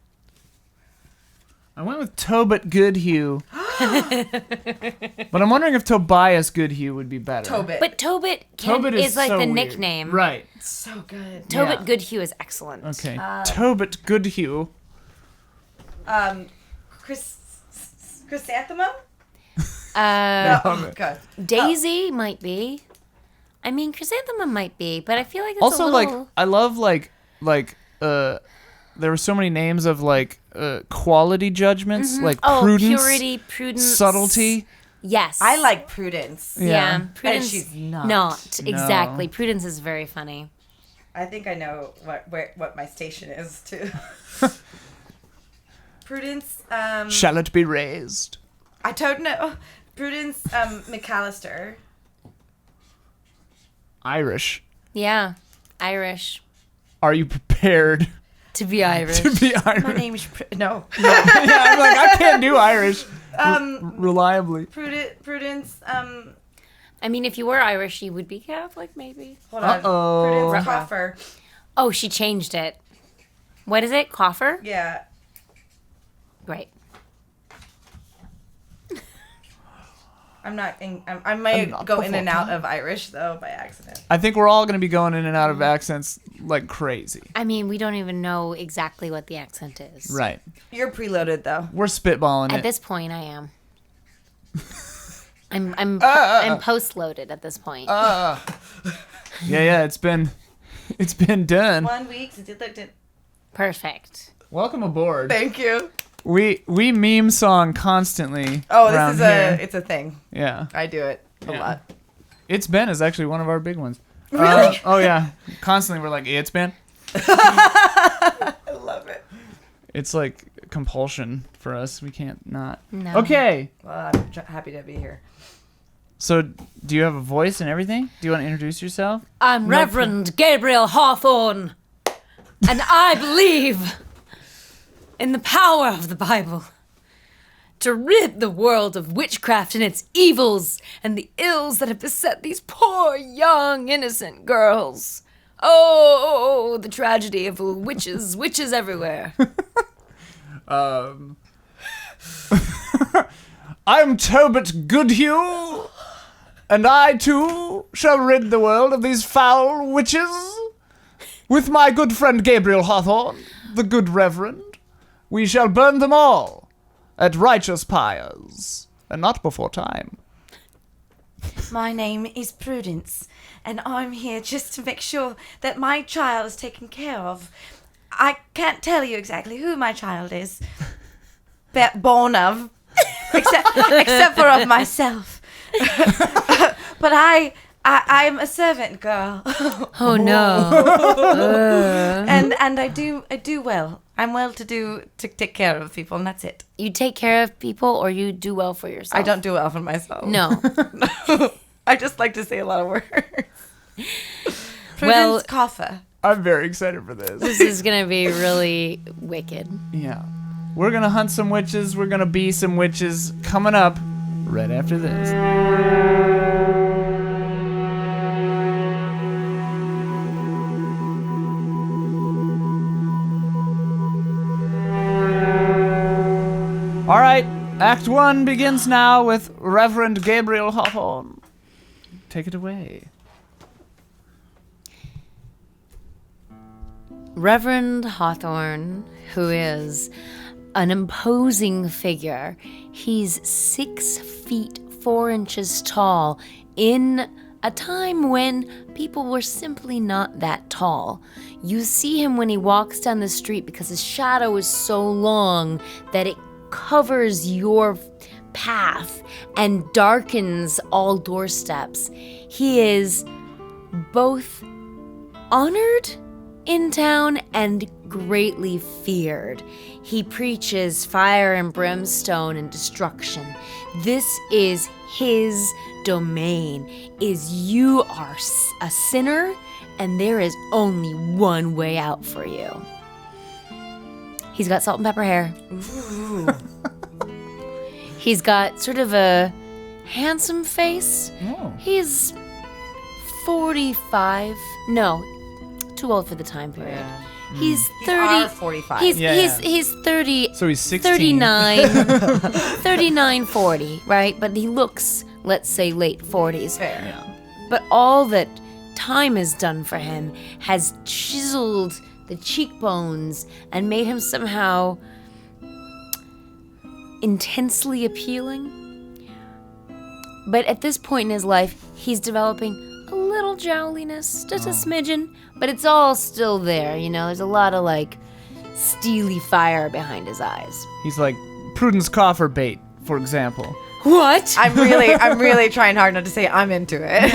I went with Tobit Goodhue. But I'm wondering if Tobias Goodhue would be better. Tobit. But Tobit, Tobit is like so the weird. nickname. Right. So good. Tobit Yeah. Goodhue is excellent. Okay. Tobit Goodhue. Chrysanthemum? Uh, Oh God. Daisy might be. I mean, Chrysanthemum might be, but I feel like it's Also, a little... like, I love there were so many names of quality judgments, like prudence, purity, prudence, subtlety. Yes, I like Prudence. Yeah, Yeah. Prudence. And she's not. Not No. exactly. Prudence is very funny. I think I know what my station is too. Prudence. Shall it be raised? I don't know. Prudence. McAllister. Irish. Yeah, Irish. Are you prepared To be Irish. to be Irish? My name is no. Yeah, I'm like, I can't do Irish reliably. Prudence. I mean, if you were Irish, you would be Catholic, maybe. Hold on. Uh-oh. Prudence Coffer. Oh, she changed it. What is it? Coffer? Yeah. Right. I'm not. I might not go the in and full out of Irish though by accident. I think we're all going to be going in and out of accents like crazy. I mean, we don't even know exactly what the accent is. Right. You're preloaded though. We're spitballing At it. this point, I am. I'm post-loaded at this point. Yeah, it's been done. 1 week since you looked at. Mm. Perfect. Welcome aboard. Thank you. We meme song constantly. Oh, around this is here. it's a thing. Yeah. I do it a Yeah. lot. It's been is actually one of our big ones. Really? Oh yeah. Constantly we're like, it's been. I love it. It's like compulsion for us. We can't not. No. Okay. Well, I'm happy to be here. So, do you have a voice and everything? Do you want to introduce yourself? I'm Reverend Gabriel Hawthorne, and I believe in the power of the Bible to rid the world of witchcraft and its evils and the ills that have beset these poor, young, innocent girls. Oh, the tragedy of witches everywhere. I'm Tobit Goodhue, and I too shall rid the world of these foul witches. With my good friend Gabriel Hawthorne, the good reverend, we shall burn them all at righteous pyres, and not before time. My name is Prudence, and I'm here just to make sure that my child is taken care of. I can't tell you exactly who my child is, born of, except for of myself. But I'm a servant girl. Oh no. And I do well. I'm well to take care of people, and that's it. You take care of people, or you do well for yourself? I don't do well for myself. No. I just like to say a lot of words. Well, Prudence Coffer. I'm very excited for this. This is gonna be really wicked. Yeah. We're gonna hunt some witches, we're gonna be some witches, coming up right after this. All right, Act 1 begins now with Reverend Gabriel Hawthorne. Take it away. Reverend Hawthorne, who is an imposing figure, he's 6 feet 4 inches tall in a time when people were simply not that tall. You see him when he walks down the street because his shadow is so long that it covers your path and darkens all doorsteps. He is both honored in town and greatly feared. He preaches fire and brimstone and destruction. This is his domain. You are a sinner, and there is only one way out for you. He's got salt and pepper hair. Ooh. He's got sort of a handsome face. Oh. He's 45. No, too old for the time period. Yeah. He's He's 30. our 45. He's 30. So he's 16. 39, 40, right? But he looks, let's say, late 40s. Fair. Yeah. But all that time has done for him has chiseled the cheekbones and made him somehow intensely appealing. But at this point in his life, he's developing a little jowliness, just a smidgen, but it's all still there, you know? There's a lot of, like, steely fire behind his eyes. He's like Prudence Coffer bait, for example. What? I'm really trying hard not to say I'm into it.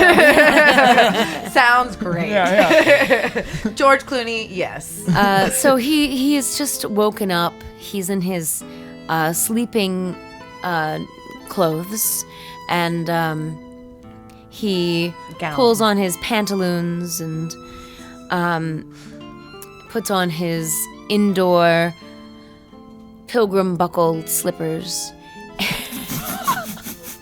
Sounds great. Yeah. George Clooney, yes. So he is just woken up. He's in his sleeping clothes, and he Gown. pulls on his pantaloons and puts on his indoor pilgrim buckled slippers.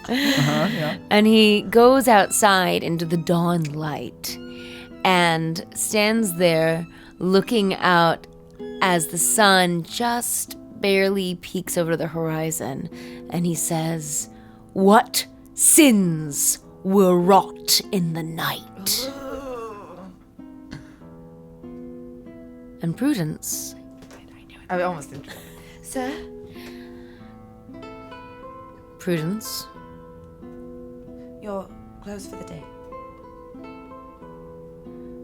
Yeah. And he goes outside into the dawn light and stands there looking out as the sun just barely peeks over the horizon. And he says, "What sins were wrought in the night?" And Prudence, I almost didn't. Sir? Prudence, You're closed for the day.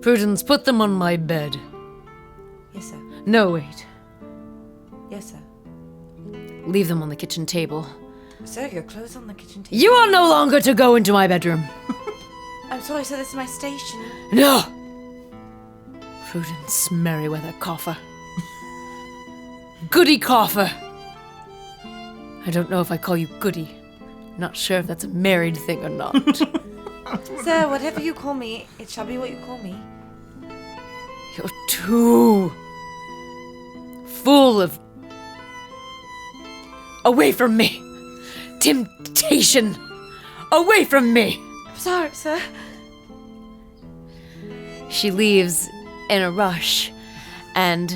Prudence, put them on my bed. Yes, sir. No, wait. Yes, sir. Leave them on the kitchen table. Sir, your clothes on the kitchen table. You are no longer to go into my bedroom. I'm sorry, sir. This is my station. No! Prudence Merriweather Coffer. Goody Coffer. I don't know if I call you Goody. Not sure if that's a married thing or not. Sir, whatever you call me, it shall be what you call me. You're too full of... Away from me! temptation. Away from me. I'm sorry, sir. She leaves in a rush, and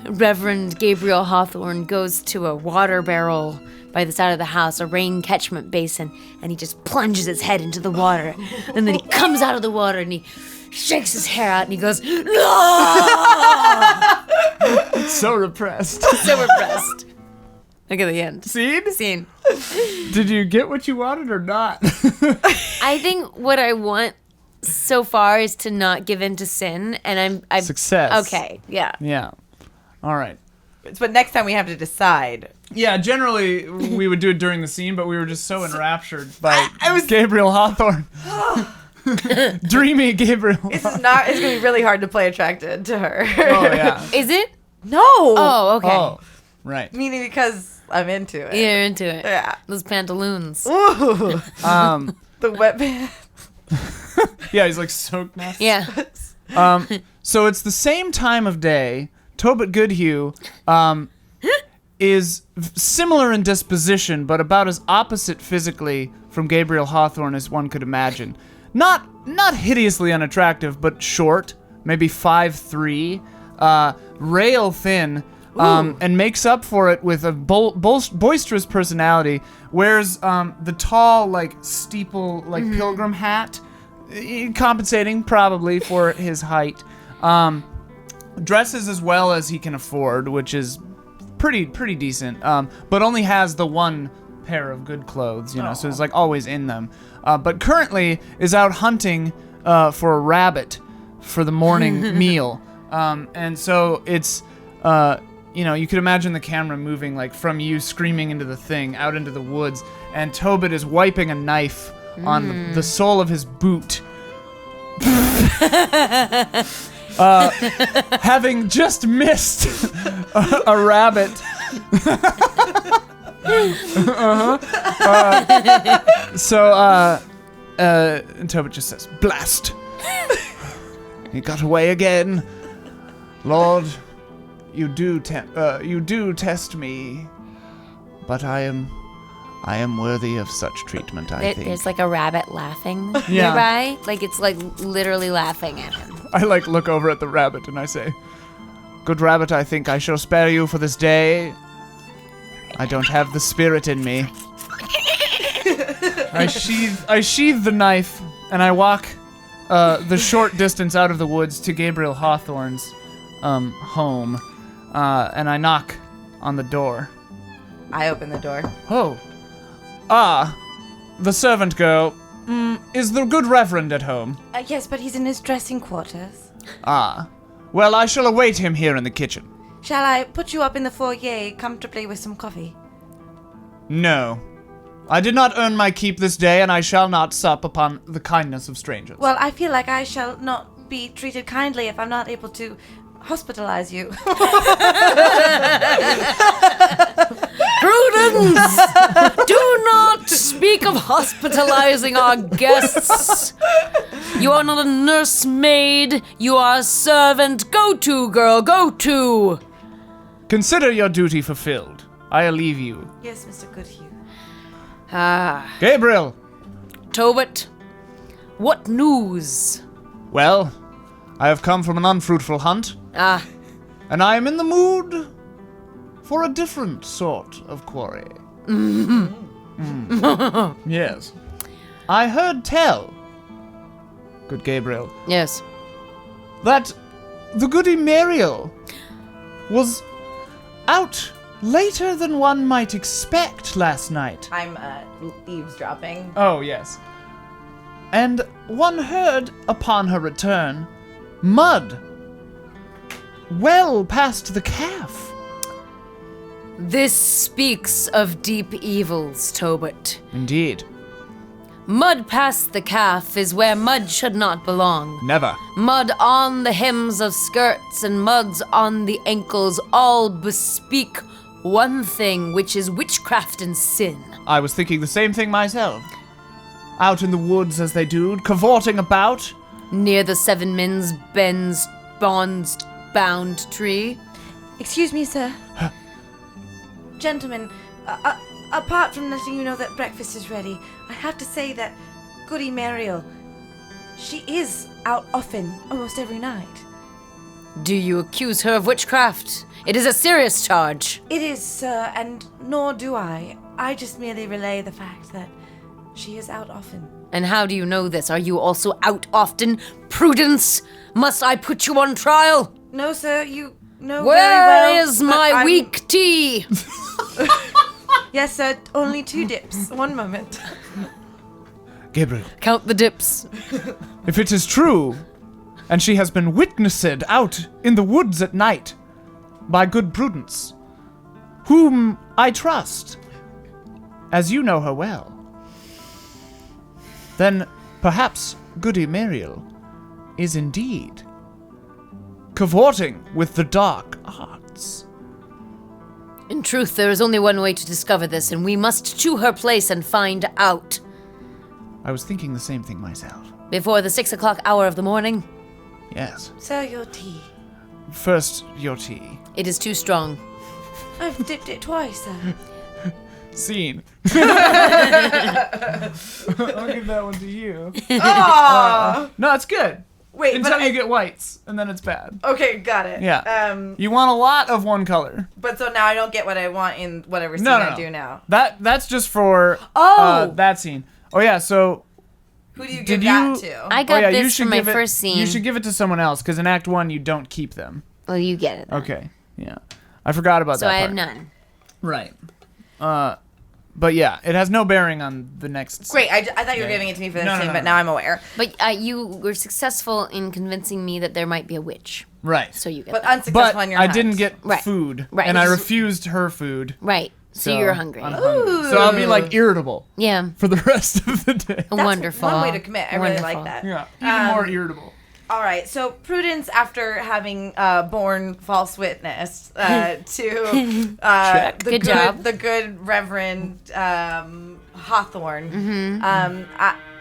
Reverend Gabriel Hawthorne goes to a water barrel by the side of the house, a rain catchment basin, and he just plunges his head into the water. And then he comes out of the water and he shakes his hair out and he goes, "No!" So repressed. So repressed. Look at the end. Scene? Did you get what you wanted or not? I think what I want so far is to not give in to sin, and I'm Success. Okay, yeah. Yeah. All right. But next time we have to decide. Yeah, generally we would do it during the scene, but we were just so enraptured by Gabriel Hawthorne. Dreamy Gabriel. It's gonna be really hard to play attracted to her. Oh, yeah. Is it? No. Oh, okay. Oh, right. Meaning because I'm into it. You're into it. Yeah. Those pantaloons. Ooh. The wet pants. Yeah, he's like soaked now. Yeah. So it's the same time of day. Tobit Goodhue is similar in disposition, but about as opposite physically from Gabriel Hawthorne as one could imagine. Not hideously unattractive, but short, maybe 5'3", rail thin, and makes up for it with a boisterous personality. Wears the tall, like steeple, like pilgrim hat, compensating probably for his height. Dresses as well as he can afford, which is pretty decent, but only has the one pair of good clothes, so he's like always in them. But currently is out hunting for a rabbit for the morning meal. And so it's, you could imagine the camera moving like from you screaming into the thing out into the woods, and Tobit is wiping a knife on the sole of his boot. Having just missed a rabbit. And Tobit just says, "Blast! He got away again. Lord, you do test me, but I am worthy of such treatment, I think." There's like a rabbit laughing Yeah. nearby. Like it's like literally laughing at him. I look over at the rabbit and I say, "Good rabbit, I think I shall spare you for this day. I don't have the spirit in me." I sheathe the knife and I walk the short distance out of the woods to Gabriel Hawthorne's home, and I knock on the door. I open the door. Oh. The servant girl. Is the good reverend at home? Yes, but he's in his dressing quarters. Well, I shall await him here in the kitchen. Shall I put you up in the foyer comfortably with some coffee? No. I did not earn my keep this day, and I shall not sup upon the kindness of strangers. Well, I feel like I shall not be treated kindly if I'm not able to hospitalize you. Prudence! Do not speak of hospitalizing our guests. You are not a nursemaid. You are a servant. Go to, girl. Go to. Consider your duty fulfilled. I leave you. Yes, Mr. Goodhue. Gabriel! Tobit, what news? Well, I have come from an unfruitful hunt, and I am in the mood for a different sort of quarry. Yes. I heard tell, good Gabriel, Yes. that the goody Muriel was out later than one might expect last night. I'm eavesdropping. Oh, yes. And one heard, upon her return, mud well past the calf. This speaks of deep evils, Tobit. Indeed. Mud past the calf is where mud should not belong. Never. Mud on the hems of skirts and muds on the ankles all bespeak one thing, which is witchcraft and sin. I was thinking the same thing myself. Out in the woods as they do, cavorting about. Near the Seven Men's Ben's bonds bound tree. Excuse me, sir. Gentlemen, apart from letting you know that breakfast is ready, I have to say that Goody Mariel, she is out often, almost every night. Do you accuse her of witchcraft? It is a serious charge. It is, sir, and nor do I. I just merely relay the fact that she is out often. And how do you know this? Are you also out often? Prudence! Must I put you on trial? No, sir, you know very well. Where is but my I'm- weak tea? Yes, sir, only 2 dips. One moment. Gabriel, Count the dips. if it is true, and she has been witnessed out in the woods at night by good Prudence, whom I trust, as you know her well, then perhaps Goody Mariel is indeed cavorting with the dark arts. In truth, there is only one way to discover this, and we must to her place and find out. I was thinking the same thing myself. Before the 6 o'clock hour of the morning? Yes. Sir, your tea. First, your tea. It is too strong. I've dipped it twice, sir. Scene. I'll give that one to you. Oh! No, it's good. Wait, Until but you get whites, and then it's bad. Okay, got it. Yeah. You want a lot of one color. But so now I don't get what I want in whatever scene No. I do now. That's just for Oh! that scene. Oh yeah, so Who do you Did give that you- to? I got you this should for my give it- first scene. You should give it to someone else, because in Act 1 you don't keep them. Well, you get it then. Okay. Yeah. I forgot about So that I part. have none. Right. But yeah, it has no bearing on the next. Great, I thought you were Yeah. giving it to me for this No, scene, no, but no. now I'm aware. But you were successful in convincing me that there might be a witch. Right. So you get But that. unsuccessful But on your I hunt. didn't get Right. food, Right. and I refused her food. Right. So you're hungry. I'm hungry. So I'll be like irritable Yeah. for the rest of the day. That's Wonderful. one way to commit. I really Wonderful. like that. Yeah, even more irritable. All right, so Prudence, after having borne false witness to Check. the Good job. the good Reverend Hawthorne, Mm-hmm.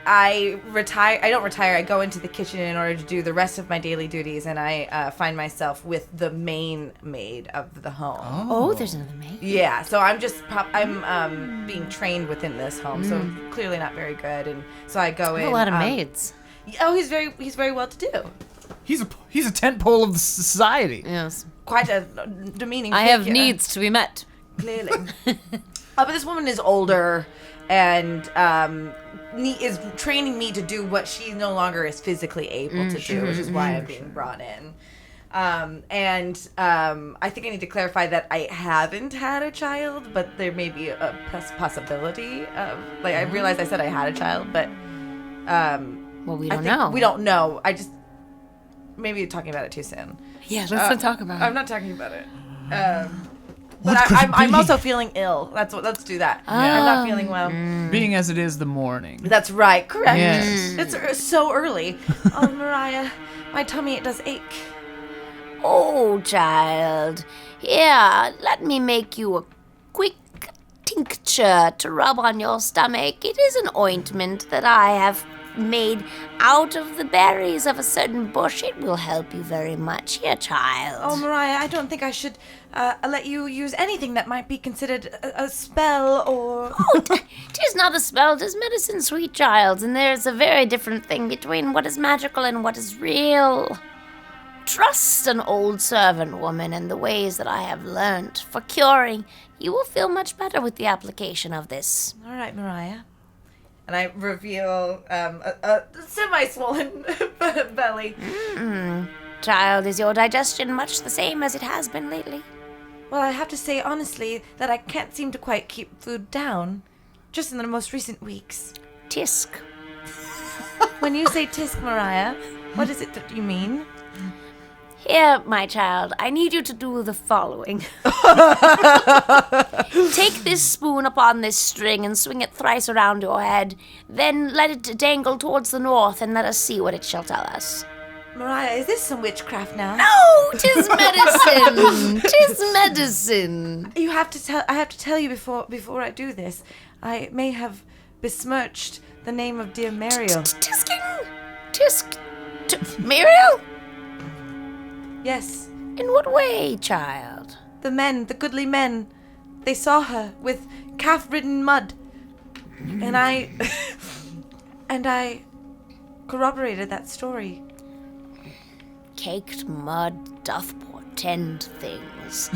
I retire. I don't retire. I go into the kitchen in order to do the rest of my daily duties, and I find myself with the main maid of the home. Oh, there's another maid. Yeah, so I'm just I'm being trained within this home, so clearly not very good, and so I go in. A lot of maids. Oh, he's very well to do. He's a tent pole of the society. Yes. Quite a demeaning. I have figure, needs to be met. clearly. But this woman is older and is training me to do what she no longer is physically able to do, which is why I'm being brought in. I think I need to clarify that I haven't had a child, but there may be a possibility of, like, I realized I said I had a child, but Well, we I don't think know. we don't know. I just maybe talking about it too soon. Yeah, let's not talk about I'm it. not talking about it. What But could it I'm be? also feeling ill. Let's do that. I'm not feeling well. Being as it is the morning. That's right. Correct. Yes. It's so early. Oh, Mariah, my tummy, it does ache. Oh, child. Here, let me make you a quick tincture to rub on your stomach. It is an ointment that I have made out of the berries of a certain bush. It will help you very much. Here, child. Oh, Mariah, I don't think I should let you use anything that might be considered a spell or... Oh, 'tis not a spell, 'tis medicine, sweet child, and there's a very different thing between what is magical and what is real. Trust an old servant woman and the ways that I have learnt for curing. You will feel much better with the application of this. All right, Mariah. And I reveal a semi-swollen belly. Child, is your digestion much the same as it has been lately? Well, I have to say honestly that I can't seem to quite keep food down. Just in the most recent weeks. Tisk. When you say tisk, Mariah, what is it that you mean? Here, my child, I need you to do the following. Take this spoon upon this string and swing it thrice around your head. Then let it dangle towards the north and let us see what it shall tell us. Mariah, is this some witchcraft now? No, 'tis medicine. 'Tis medicine. You have to tell. I have to tell you before I do this. I may have besmirched the name of dear Mariel. Tisking? Muriel? Yes, In what way, child? the goodly men, they saw her with calf-ridden mud. And I corroborated that story. Caked mud doth portend things.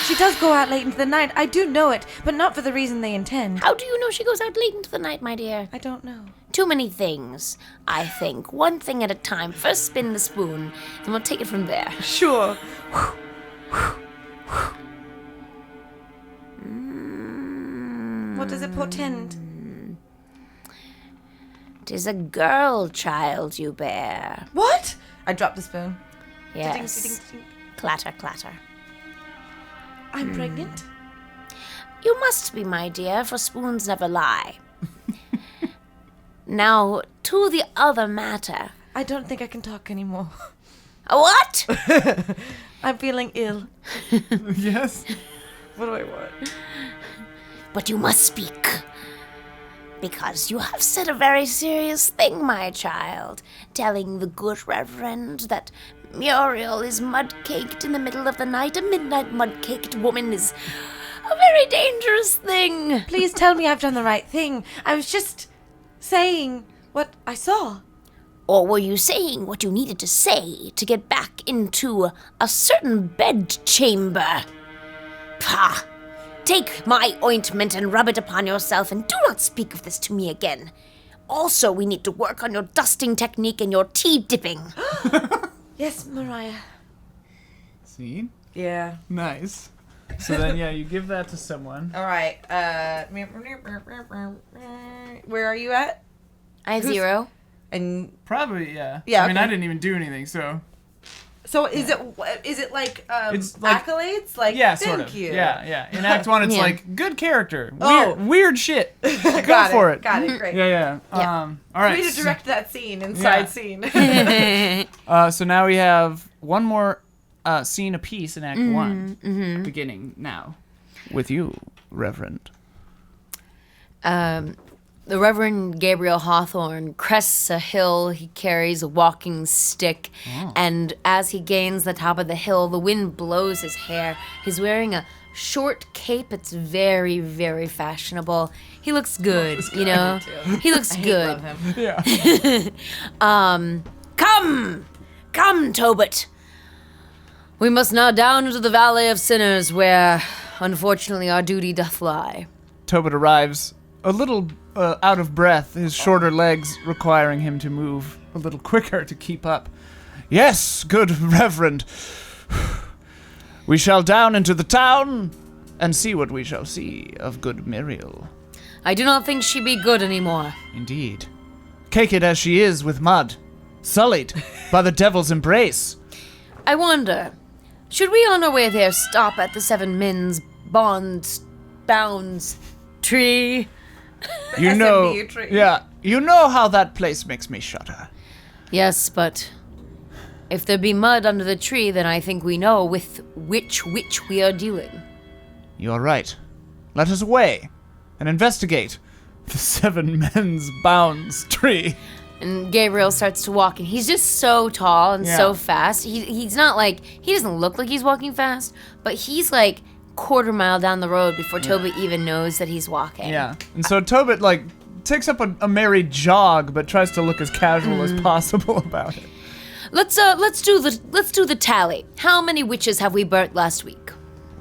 She does go out late into the night. I do know it, but not for the reason they intend. How do you know she goes out late into the night, my dear? I don't know. Too many things, I think. One thing at a time. First spin the spoon, then we'll take it from there. Sure. What does it portend? 'Tis a girl child you bear. What? I dropped the spoon. Yes. Ding-ding-ding-ding. Clatter, clatter. I'm pregnant? You must be, my dear, for spoons never lie. Now, to the other matter. I don't think I can talk anymore. What? I'm feeling ill. Yes. What do I want? But you must speak. Because you have said a very serious thing, my child, telling the good reverend that Muriel is mud-caked in the middle of the night. A midnight mud-caked woman is a very dangerous thing. Please tell me I've done the right thing. I was just saying what I saw. Or were you saying what you needed to say to get back into a certain bedchamber? Pah! Take my ointment and rub it upon yourself, and do not speak of this to me again. Also, we need to work on your dusting technique and your tea dipping. Yes, Mariah. See? Yeah. Nice. So then, yeah, you give that to someone. All right. Where are you at? I have 0. And Probably, yeah. Yeah, I mean, okay. I didn't even do anything, so. so is it like It's like- accolades? Like Yeah, thank sort of. you. Yeah. In Act 1, it's Yeah. like, good character. Oh. Weird shit. Go Got for it. Got it. Great. Yeah. Yeah. All right. Way to direct that scene, inside scene. So now we have one more scene apiece in Act 1, beginning now with you, Reverend. The Reverend Gabriel Hawthorne crests a hill. He carries a walking stick, and as he gains the top of the hill, the wind blows his hair. He's wearing a short cape. It's very, very fashionable. He looks good, you know? He looks good. Love him. Yeah. Come, Tobit. We must now down into the Valley of Sinners, where, unfortunately, our duty doth lie. Tobit arrives a little out of breath, his shorter legs requiring him to move a little quicker to keep up. Yes, good Reverend. We shall down into the town and see what we shall see of good Muriel. I do not think she be good anymore. Indeed. Caked as she is with mud, sullied by the devil's embrace. I wonder, should we on our way there stop at the 7 Men's Bounds tree? You know, SMB tree. yeah, you know how that place makes me shudder. Yes, but if there be mud under the tree, then I think we know with which witch we are dealing. You are right. Let us away and investigate the 7 Men's Bounds tree. And Gabriel starts to walk, and he's just so tall and so Yeah. fast. He's not like, he doesn't look like he's walking fast, but he's like quarter-mile down the road before Toby even knows that he's walking. Yeah. And so Tobit, like, takes up a merry jog, but tries to look as casual as possible about it. Let's do the tally. How many witches have we burnt last week?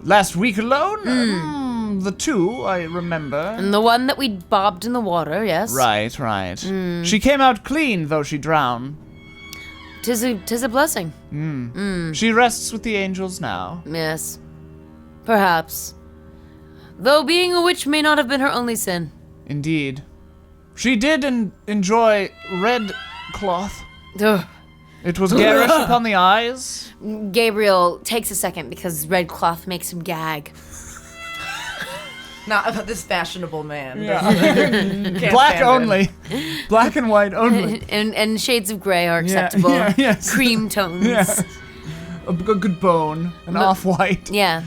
Last week alone? The 2, I remember. And the one that we bobbed in the water, yes? Right. She came out clean, though she drowned. 'Tis a blessing. She rests with the angels now. Yes. Perhaps. Though being a witch may not have been her only sin. Indeed. She did enjoy red cloth. Ugh. It was garish upon the eyes. Gabriel takes a second because red cloth makes him gag. Not about this fashionable man. Yeah. Black only. Black and white only. And shades of gray are acceptable. yes. Cream tones. Yeah. A good bone. An off-white. Yeah.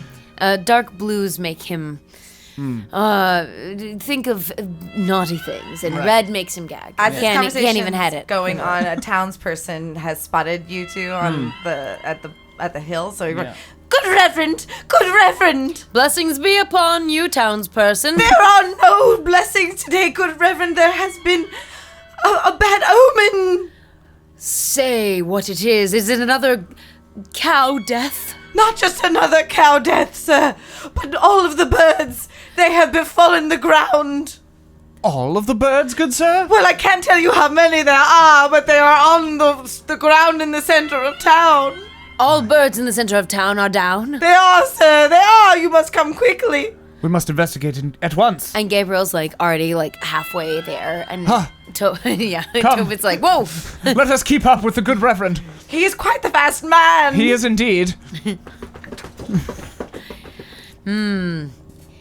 Dark blues make him think of naughty things, and red makes him gag. As this He can't even conversation's head it. going on, a townsperson has spotted you two on at the hill. So you're going, good Reverend! Good Reverend! Blessings be upon you, townsperson. There are no blessings today, good Reverend. There has been a bad omen. Say what it is. Is it another cow death? Not just another cow death, sir, but all of the birds. They have befallen the ground. All of the birds, good sir? Well, I can't tell you how many there are, but they are on the ground in the center of town. All birds in the center of town are down. They are, sir. They are. You must come quickly. We must investigate at once. And Gabriel's like already like halfway there, and Huh. Come. Tobit's like, whoa. Let us keep up with the good reverend. He is quite the fast man. He is indeed.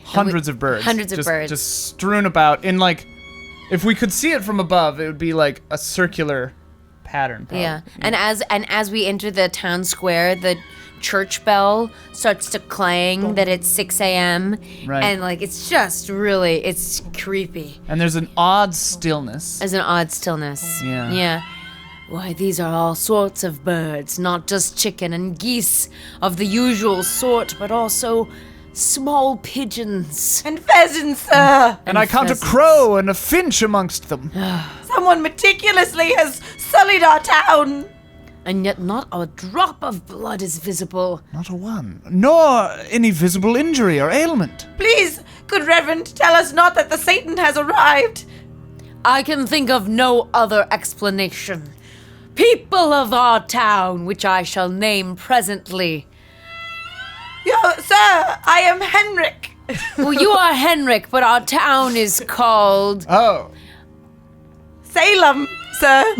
Hundreds of birds. Hundreds of birds. Just strewn about in like, if we could see it from above, it would be like a circular pattern. Probably. Yeah, and as we enter the town square, the church bell starts to clang that it's 6 a.m. Right. And like it's just really it's creepy. And there's an odd stillness. There's an odd stillness. Yeah. Yeah. Why, these are all sorts of birds, not just chicken and geese of the usual sort, but also small pigeons. And pheasants, sir. And I count pheasants. a crow and a finch amongst them. Someone meticulously has sullied our town. And yet not a drop of blood is visible. Not a one. Nor any visible injury or ailment. Please, good Reverend, tell us not that the Satan has arrived. I can think of no other explanation. People of our town, which I shall name presently. Sir, I am Henrik. Well, you are Henrik, but our town is called Oh. Salem, sir.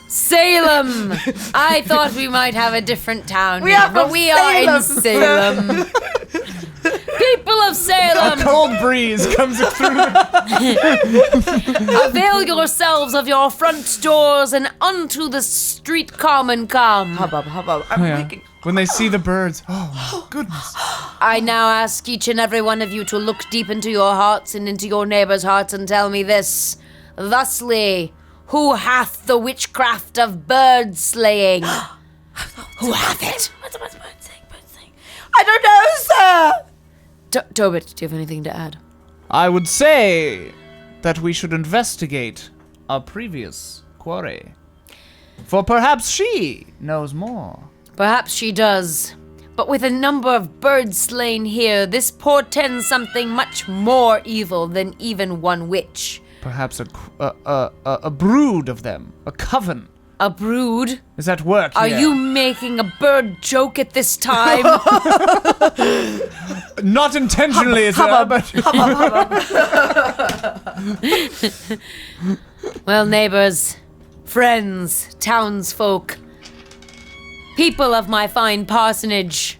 Salem. I thought we might have a different town We name, are but from we are in Salem, Salem. People of A Salem, cold breeze comes through. avail yourselves of your front doors and unto the street common come. Hubbub, hubbub. I'm waking. When they see the birds. Oh, my goodness. I now ask each and every one of you to look deep into your hearts and into your neighbors' hearts and tell me this. Thusly, who hath the witchcraft of bird slaying? Who hath it? What's bird saying? I don't know, sir. Tobit, do you have anything to add? I would say that we should investigate our previous quarry. For perhaps she knows more. Perhaps she does. But with a number of birds slain here, this portends something much more evil than even one witch. Perhaps a brood of them. A coven. A brood? Is at work Are here. you making a bird joke at this time? Not intentionally, sir, but... Well, neighbors, friends, townsfolk, people of my fine parsonage,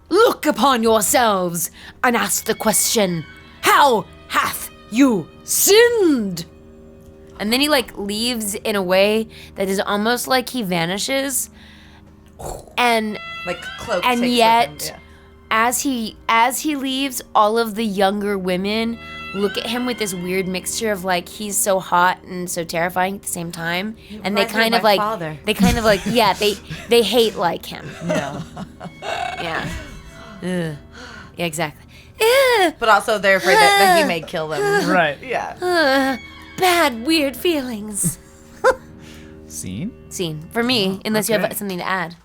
look upon yourselves and ask the question, how hath you sinned? And then he leaves in a way that is almost like he vanishes. And Like cloak. and takes yet with him, as he leaves, all of the younger women look at him with this weird mixture of he's so hot and so terrifying at the same time, and they reminds me kind of of my father. they kind of yeah, they hate him. Yeah. Yeah. Ugh. Yeah, exactly. Ugh. But also they're afraid that he may kill them. Right. Yeah. Bad, weird feelings. Scene? Scene for me, unless you okay. have something to add.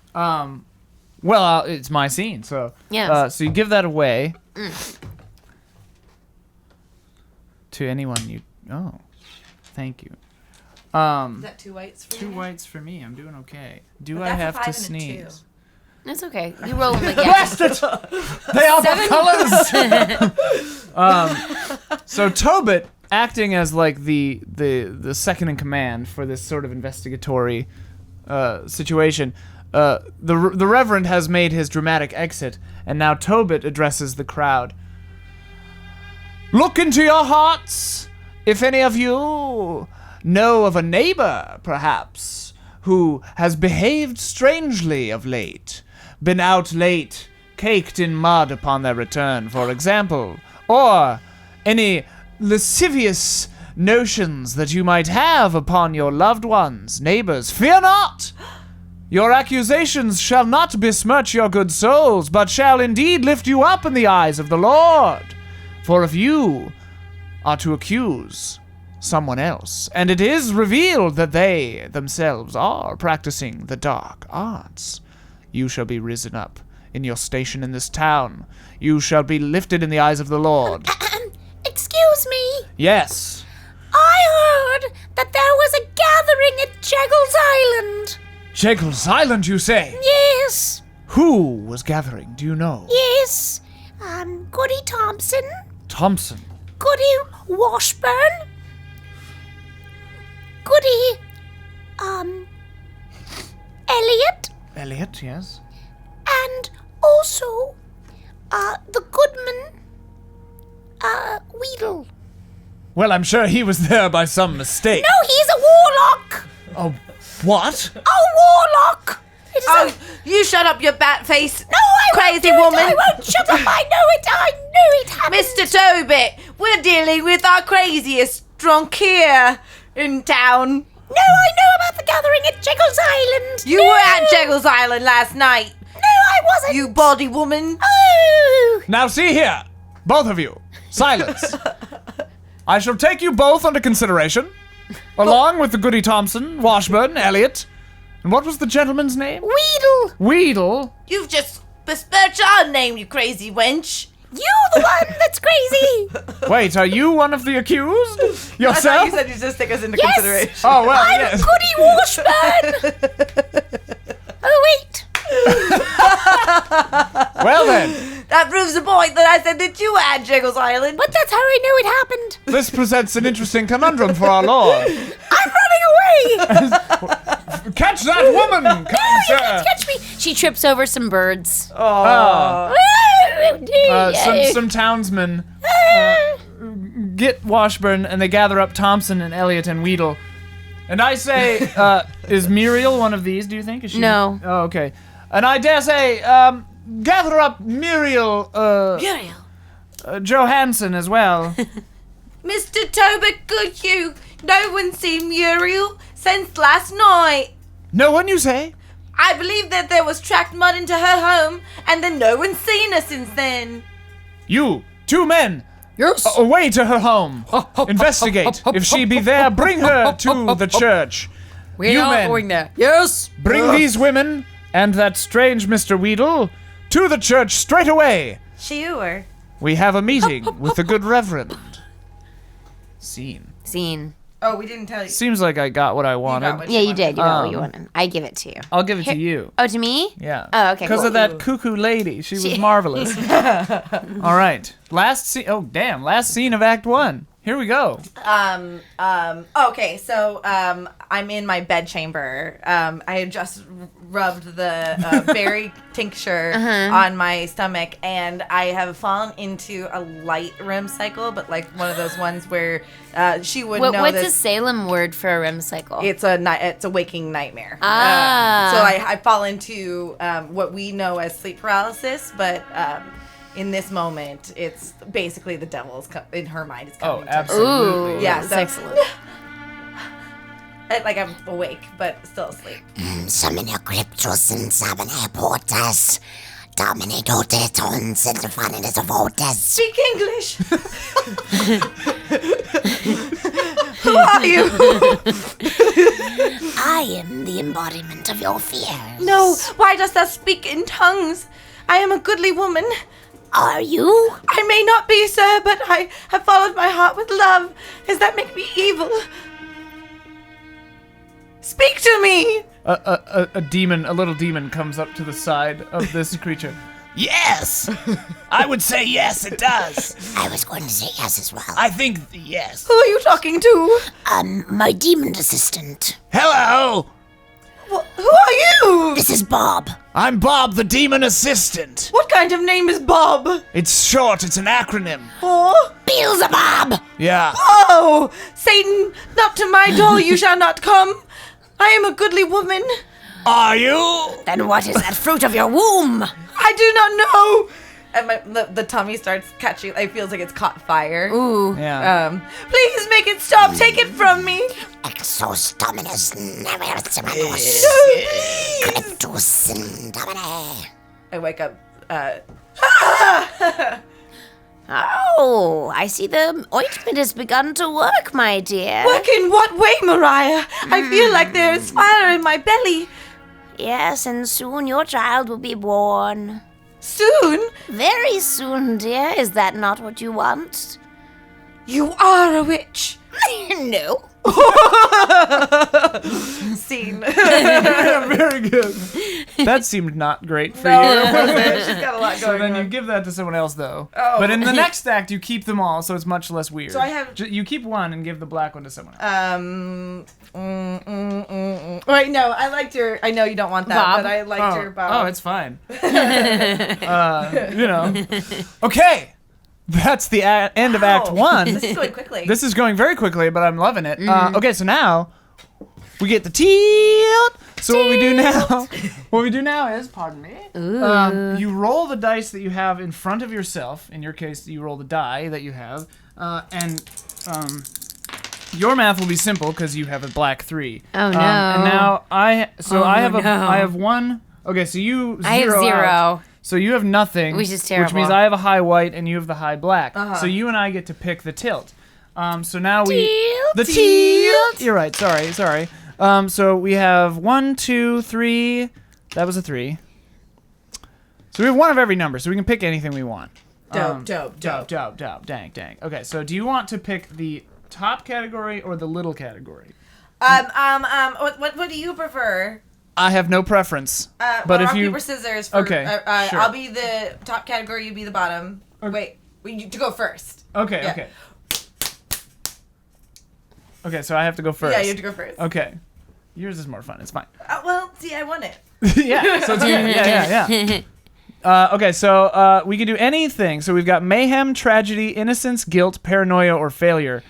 Well, it's my scene, so... Yes. So you give that away. To anyone you... Oh. Thank you. Is that 2 whites for 2 you? whites for me. I'm doing okay. Do But I that's a have 5 to and a 2. sneeze? It's okay. You roll them again. Blast it! They are both colors! So Tobit, acting as the second in command for this sort of investigatory situation, the Reverend has made his dramatic exit, and now Tobit addresses the crowd. Look into your hearts, if any of you know of a neighbor, perhaps, who has behaved strangely of late, been out late, caked in mud upon their return, for example, or any lascivious notions that you might have upon your loved ones, neighbors, fear not! Your accusations shall not besmirch your good souls, but shall indeed lift you up in the eyes of the Lord. For if you are to accuse someone else, and it is revealed that they themselves are practicing the dark arts, you shall be risen up in your station in this town. You shall be lifted in the eyes of the Lord. Excuse me. Yes. I heard that there was a gathering at Jekyll's Island. Jekyll's Island, you say? Yes. Who was gathering, do you know? Yes. Goody Thompson. Thompson. Goody Washburn. Goody, Elliot. Elliot, yes. And also, the Goodman, Weedle. Well, I'm sure he was there by some mistake. No, he's a warlock. Oh, what? A warlock. It is You shut up, your bat face. No, I crazy won't do woman. it. I won't shut up. I know it. I knew it happened. Mr. Tobit, we're dealing with our craziest drunk here in town. No, I know about the gathering at Jekyll's Island. You were at Jekyll's Island last night. No, I wasn't. You baldy woman. Oh. Now see here, both of you, silence. I shall take you both under consideration, along with the Goody Thompson, Washburn, Elliot, and what was the gentleman's name? Weedle. Weedle. You've just besmirched our name, you crazy wench. You the one that's crazy. Wait, are you one of the accused? I thought Yourself? you said you just take us into Yes. consideration. Oh, well, I'm yes. Goody Washburn. Oh, wait. Well then, That proves the point that I said that you were at Jekyll's Island. But that's how I knew it happened. this presents an interesting conundrum for our Lord. I'm running away. Catch that woman! Come, You sir! can't catch me. She trips over some birds. Ah. Some Some townsmen get Washburn and they gather up Thompson and Elliot and Weedle. And I say, is Muriel one of these, do you think? Is she? No. Oh, okay. And I dare say, gather up Muriel, Johansson as well. Mr. Tobit, could you? No one's seen Muriel since last night. No one, you say? I believe that there was tracked mud into her home, and then no one's seen her since then. You, two men, Yes. away to her home. Investigate. If she be there, bring her to the church. We You are men. going there. Yes. Bring these women and that strange Mr. Weedle to the church straight away. Sure. We have a meeting with the good reverend. Scene. Scene. Oh, we didn't tell you. Seems like I got what I wanted. what Yeah, you did. You got what you Um, wanted. I give it to you. I'll give it to you. Oh, to me? Yeah. Oh, okay, Because cool. of that cuckoo lady. She was marvelous. All right. Last scene. Oh, damn. Last scene of Act 1. Here we go. Okay, so I'm in my bedchamber. I had just rubbed the berry tincture on my stomach, and I have fallen into a light REM cycle, but like one of those ones where she would know What's that a Salem word for a REM cycle? it's a waking nightmare. Ah. So I fall into what we know as sleep paralysis, but in this moment, it's basically the devil's in her mind. It's coming to her. absolutely. Ooh, Yeah, that's so- excellent. Like I'm awake, but still asleep. Summon your cryptos and summon your porters. Dominate all their tones and define it as a voters. Speak English. Who are you? I am the embodiment of your fears. No, why dost thou speak in tongues? I am a goodly woman. Are you? I may not be, sir, but I have followed my heart with love. Does that make me evil? Speak to me! A demon, a little demon comes up to the side of this creature. Yes! I would say yes, it does. I was going to say yes as well. I think yes. Who are you talking to? My demon assistant. Hello! Who are you? This is Bob. I'm Bob, the demon assistant. What kind of name is Bob? It's short, it's an acronym. Oh, Beelzebub! Yeah. oh, Satan, not to my door you shall not come. I am a goodly woman. Are you? Then what is that fruit of your womb? I do not know. And the tummy starts catching. It feels like it's caught fire. Ooh. Yeah. Please make it stop. Take it from me. Exos Dominus Nevertimanus. Cryptus in Domine. I wake up. Oh, I see the ointment has begun to work, my dear. Work in what way, Mariah? I feel like there is fire in my belly. Yes, and soon your child will be born. Soon? Very soon, dear. Is that not what you want? You are a witch. No. Scene. Very good. That seemed not great for No, you. it wasn't. She's got a lot So going then on. you give that to someone else, though. Oh. But in the next act, you keep them all, so it's much less weird. So I have- You keep one and give the black one to someone else. Wait, no, I liked your. I know you don't want that, Bob? but I liked your Bob. Oh, it's fine. Okay. That's the end of Act 1. This is going quickly. This is going very quickly, but I'm loving it. Okay, so now we get the tilt. So what we do now is, pardon me, you roll the dice that you have in front of yourself. In your case, you roll the die that you have, and your math will be simple because you have a black 3. Oh, no. And now I have no. I have 1. Okay, so you I have 0 0. out. So you have nothing, Which is terrible. Which means I have a high white and you have the high black. So you and I get to pick the tilt. So now the tilt. You're right. Sorry. So we have 1, 2, 3. That was a 3. So we have one of every number, so we can pick anything we want. Dope. Dang. Okay, so do you want to pick the top category or the little category? What do you prefer? I have no preference. But rock, paper, scissors. For, Okay, sure. I'll be the top category. You be the bottom. Okay. Wait, you to go first. Okay, Yeah. okay. Okay, so I have to go first. Yeah, you have to go first. Okay. Yours is more fun. It's fine. Well, see, I won it. Yeah, so it's okay. Yeah. Okay, so we can do anything. So we've got mayhem, tragedy, innocence, guilt, paranoia, or failure.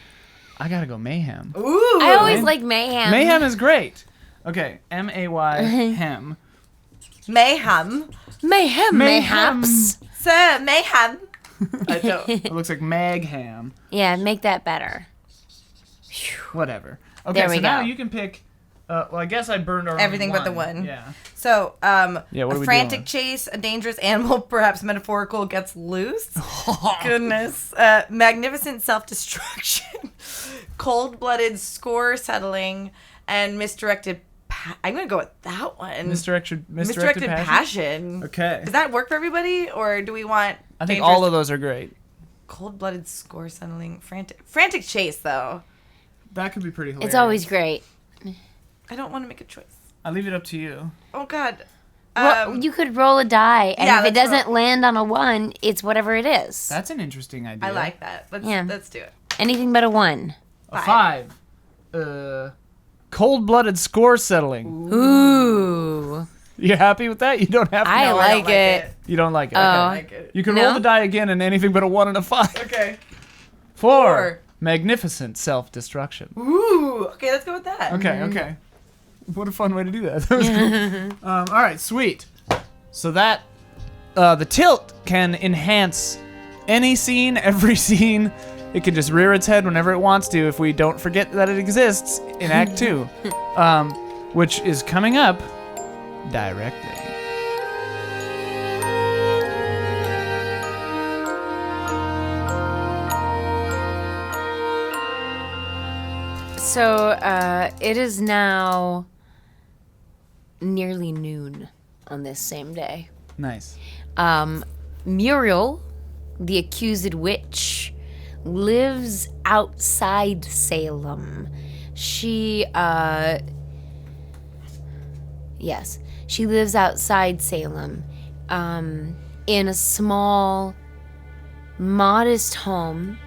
I gotta go mayhem. Ooh. I always like mayhem. Mayhem is great. Okay, M-A-Y, hem. Mayhem. Mayhaps. Sir, mayhem. I don't. It looks like magham. Yeah, make that better. Whatever. Okay, There we so now go. you can pick. Well, I guess I burned our Everything but the one. Yeah. So, Yeah, what are a we frantic doing? chase, a dangerous animal, perhaps metaphorical, gets loose. Goodness. Magnificent self-destruction. Cold-blooded score settling, and misdirected. I'm gonna go with that one. Misdirected passion. Okay. Does that work for everybody, or do we want? I think dangerous- all of those are great. Cold-blooded score settling, frantic chase though. That could be pretty hilarious. It's always great. I don't want to make a choice. I leave it up to you. Oh God. Well, you could roll a die, and yeah, if it let's doesn't roll. land on a 1, it's whatever it is. That's an interesting idea. I like that. Let's do it. Anything but a 1. A 5. Cold-blooded score settling. Ooh. You happy with that? You don't have to. I No, like I don't like it. You don't like it. Oh. Okay. I like it. You can No? roll the die again and anything but a 1 and a 5. Okay. 4. Magnificent self-destruction. Ooh. Okay, let's go with that. Okay. What a fun way to do that. That was cool. All right, sweet. So that the tilt can enhance any scene, every scene. It can just rear its head whenever it wants to if we don't forget that it exists in Act 2, which is coming up directly. So, it is now nearly noon on this same day. Nice. Muriel, the accused witch, lives outside Salem. She lives outside Salem, in a small, modest home.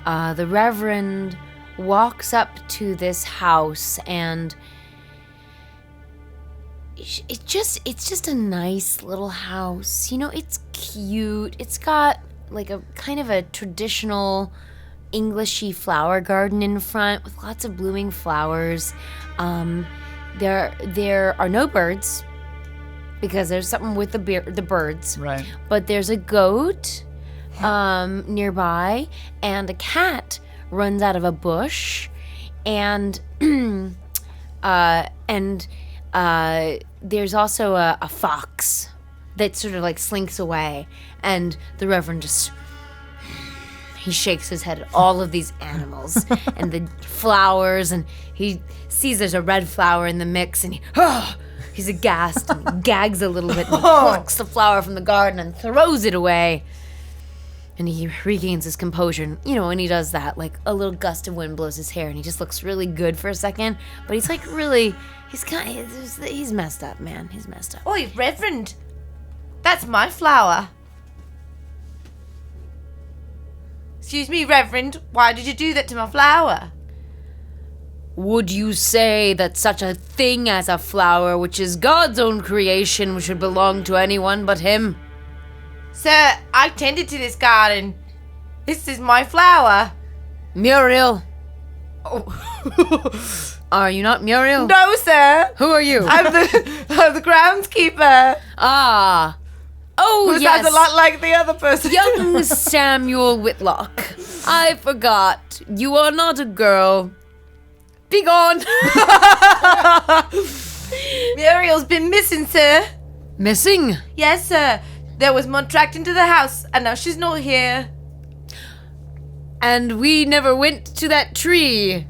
The Reverend walks up to this house, and it's just a nice little house. You know, it's cute. It's got like a kind of a traditional Englishy flower garden in front with lots of blooming flowers. There are no birds. because there's something with the birds. Right. But there's a goat nearby, and a cat runs out of a bush, and there's also a fox that sort of like slinks away, and the Reverend just he shakes his head at all of these animals and the flowers, and he sees there's a red flower in the mix, and he's aghast and he gags a little bit and plucks the flower from the garden and throws it away. And he regains his composure. And, when he does that, like a little gust of wind blows his hair and he just looks really good for a second. But he's like he's messed up, man. He's messed up. Oi, Reverend. That's my flower. Excuse me, Reverend. Why did you do that to my flower? Would you say that such a thing as a flower, which is God's own creation, should belong to anyone but him? Sir, I tended to this garden. This is my flower. Muriel. Oh. Are you not Muriel? No, sir. Who are you? I'm the groundskeeper. Ah. Oh, Who yes. sounds a lot like the other person. Young Samuel Whitlock. I forgot. You are not a girl. Be gone. Muriel's been missing, sir. Missing? Yes, sir. There was mud tracked into the house, and now she's not here. And we never went to that tree.